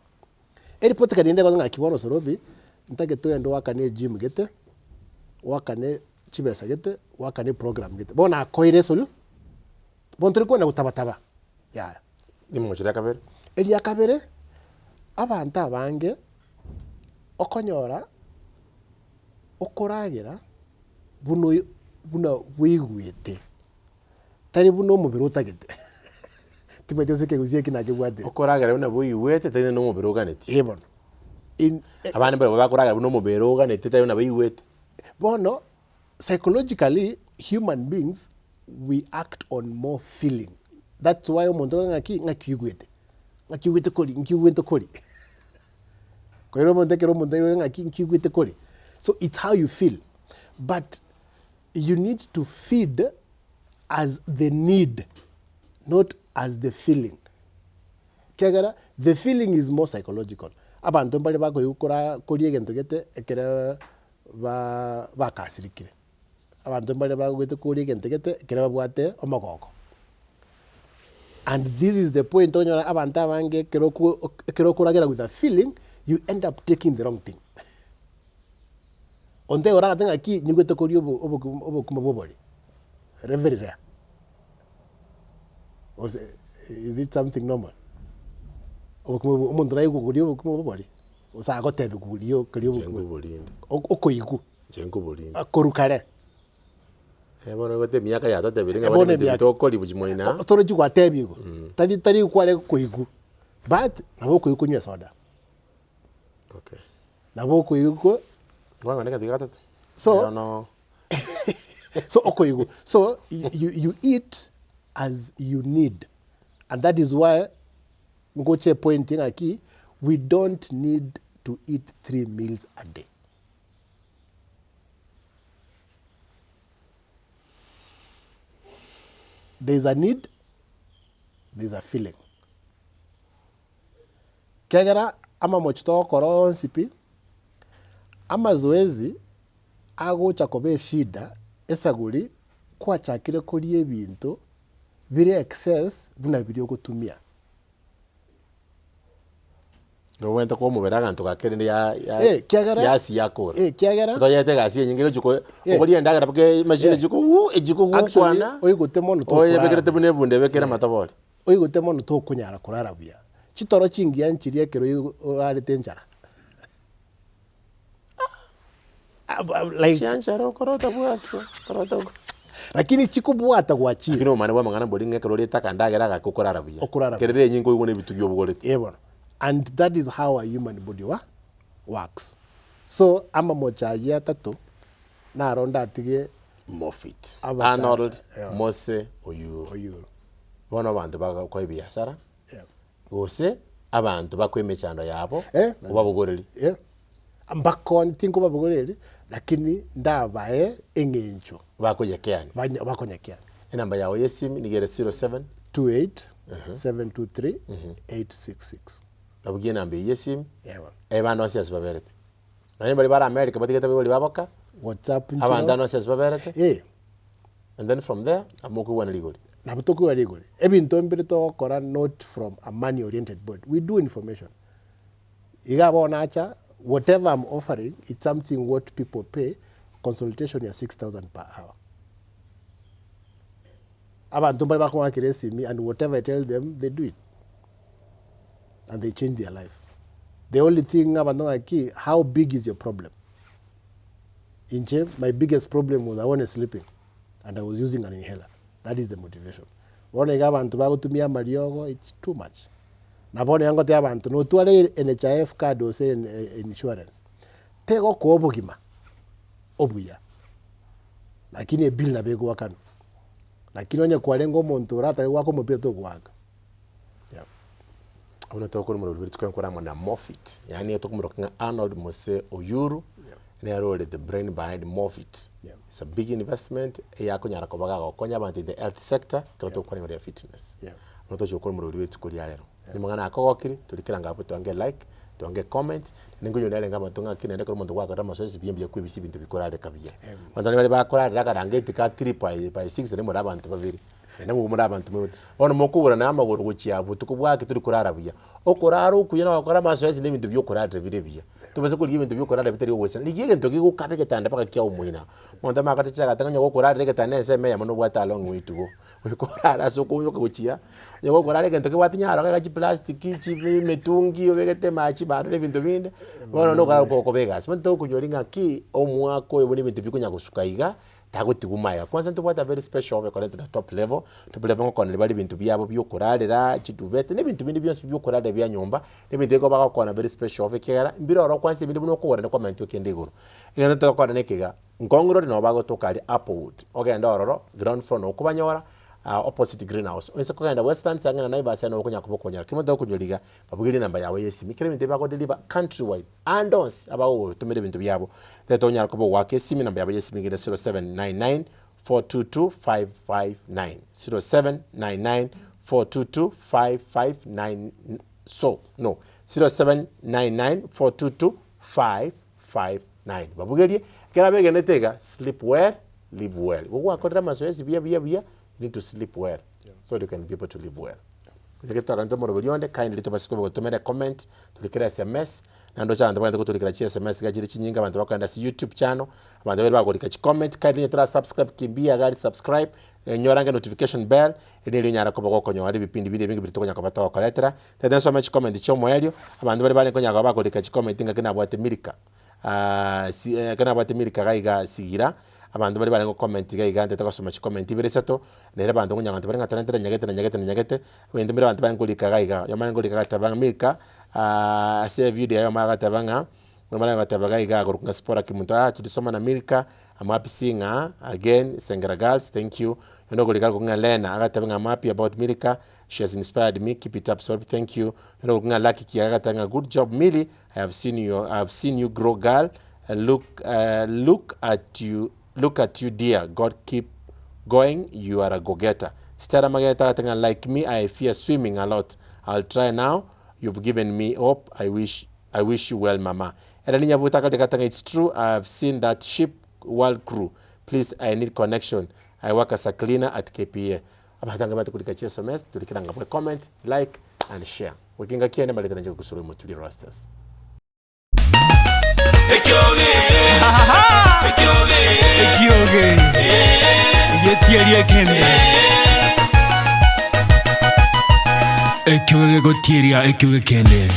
A report card ndego nga kibono Sorobi, ntage to endo wakane gym gete, wakane chibesa gete, wakane program gete. Bona akoire solu. Bontri ko na gutabataba. Ya.
Ni mochira kabere.
Eli yakabere abantu abange okonyora okoragira buno wigwete tari buno mubiro tagete timete seke guzie kinage bwate
okoragira buno wigwete tari no mubiro ganeti
ebon in
abana bale bakoragira buno mubiro ganeti tari no wigwete
bono psychologically human beings we act on more feeling. That's why omuntu ngakigwete koli koiro omuntu kero omuntu ngakigwete koli. So it's how you feel, but you need to feed as the need, not as the feeling. Kiagara, the feeling is more psychological. Abantu mbali bako yukora koli egento gete ekera ba kasirikire. Abantu mbali bako gete koli egento gete ekera bwate omagogo. And this is the point on your abantu abange kero kuragera with a feeling, you end up taking the wrong thing. Onde ora tanga ki nyigwete kori obo kuma bobori. Very rare. Is it something normal? Obo kuma omuntu rayo kuri obo kuma bobori. Osa agotebe kuri yo kuri obo kuma bobori. Okoyiku.
Jengo bobori.
Akorukare.
Ebono gote miaka ya tote biringa bone bitoko libujimoina.
Toroji kwa tebigo. Tari kwale koyiku. But nabo koyiku nywe soda.
Okay.
Nabo koyiku
wanga neka digata.
So
no.
So okoyiku. So you eat as you need. And that is why ngoche pointing aki we don't need to eat 3 meals a day. There's a need, there's a feeling. Kegera ama mochito koronsi pi ama zoezi agocha kobe shida esaguri kwachakire kuri ebintu biri excess buna biri ogutumia
no wenda ko mubera gantu gakere ya si yakora
kiagera
to yete gasi nyinge juko okori endagara bake machine juko ejuko gukwana
oigote mono to
oye bekere tebune bunde bekere matabori
oigote mono to kunyara kurara buya chitoro chingia nchirie kero orarete njara like
chancharo korota bwato korota
lakini chikubwata gwachi
lakini omane bwa mangana bodi ngekero leta kandagera gakukorara buya kerere nyingo igone bitugyo bugorete
ebona. And that is how a human body works. So ama mocha ya ATATO na ronda atige
Mofit Anold Mose Oyuru bona abantu bakwa ibiasara gose abantu bakwemechando yabo ubabugoreri
mbakon tinko babugoreri lakini ndabae engencho
bakoyekeani enamba yawe yesimu nigere 07
28 723 866
abugie namba yesimu ebana osias baberete nanye bali bara America batigete bali baboka
WhatsApp ncho
abanda no osias baberete and then from there amoku wana legally
na butoku wa legally ebinto mbere to kora not from a money oriented board. We do information igabo nacha whatever I'm offering, it's something what people pay. Consultation is 6,000 per hour. Abantu bali bakwa kiresi me, and whatever I tell them, they do it, and they change their life. The only thing abantu like, how big is your problem? My biggest problem was I wasn't sleeping, and I was using an inhaler. That is the motivation. One abantu bagutumia mariogo, it's too much. Nabone yango te abantu no tuale NHIF card o say insurance tego ko obugima obuya lakini bill na bego wakano lakini onye kwalengo muntu rata wako mupira to kwaga
abona to ko mu rubiri twakora na Mofit yani to kumuro Anold Mose Oyuru ne role the brain behind Mofit. It's a big investment yako nyara ko baga konya abantu in the health sector ko to kwa ngori fitness no to chokora mu rubiri tukuri rero ni mangana akogokiri tulikira ngapo tuange like tuange comment ningunyo ndale ngama tunga kinende ko muntu gwakora masoesi biyembiye kwibisi bintu bikorale kabye bandani bali bakora rakarange tika 3 by 6 ne abantu babiri nemu muri abantu mu ono mukubura na amaguru gukiyabu tukubwake turi kurarabuya okorara ukuyena wakora masoesi n'ibintu byo korale birebiya tubaze kuri ibintu byo korale bitari wose ligege ntoki gukabege tanda paka kya umuina monda makati chaka tanga nyoko korale rege tanese meya mano bwata along witugo wekorara sokunyo kuchiya nyoko korale ntoki watinyara ka plastic chi metungi obegete machi baro ibintu binde bono no kara ko begas monto kunyoringa ki omwako ebone ibintu bikunya gusukaiga tagutigumaya kwanza ntubwata very special we connect the top level tubulebe ngo konele bali bintu byabo byokurarira kitubete n'ibintu bindi byose byokurarira bya nyomba n'ibintu ego bagakona very special we kera mbiroro kwanza ibindi buno kuwora kwa mantu kende iguru ngenda tokora nekega ngongro no bago tokari upward ogenda ororo ground floor no kubanyora opposite greenhouse onse kugenda western sangana naibasa no kunya kubokonyara kimoda kunyoliga babugiri namba yawe yesimi kire bintu bako deliver countrywide andons abawo tumire bintu byabo tetonyara kubo wake simi namba yawe yesimi ngire 0799 422 559 0799 so no 0799 422 babugiri kera begene tega sleep well live well gwa kodra masoesi bia you need to sleep well so you can be able to live well. Leketara mo robionde kindly to basiko gotomera comment tulikira SMS nando cha ndabanda ko tulikira SMS gajiri chinyinga abantu bakanda si YouTube channel abantu bali bagolika chi comment kindly to subscribe kimbia gari subscribe nyoranga notification bell ene nyara ko bako nyori bipindi bide bingi bitokonya ko batawa koletera teden so much comment chomo elio abantu bali konya ko bagolika chi comment ngakina bwate milika kana bwate milika gaiga sigira abantu bali ngo comment gaigande takasoma chi comment ibiresato nere abantu ngunya abantu bali ngatarantera nyagete wende mbere abantu bali ngolika gaiga yamana ngolika gatabanga milka ase video yayo maga tabanga mwana ngatabaga iga goruka spora kimunta tudisoma na milka amapi singa again Sengera girls thank you ngolika kunga Lena agatabanga mapi about milka she has inspired me keep it up so thank you ngolika lucky kiaga tanga good job Millie I have seen you grow girl look at you dear God keep going you are a go-getter Stella Mageta tanga like me I fear swimming a lot I'll try now you've given me hope I wish I wish you well, Mama. It's true. I've seen that ship world crew. Please, I need connection. I work as a cleaner at KPA. Comment, like, and share. Wakinga kiene maleta nje kusuru mutuli rosters.
Ekioge. Ekioge. Ekioge. Yetiari ekende. Ekioge gotiria ekioge kende.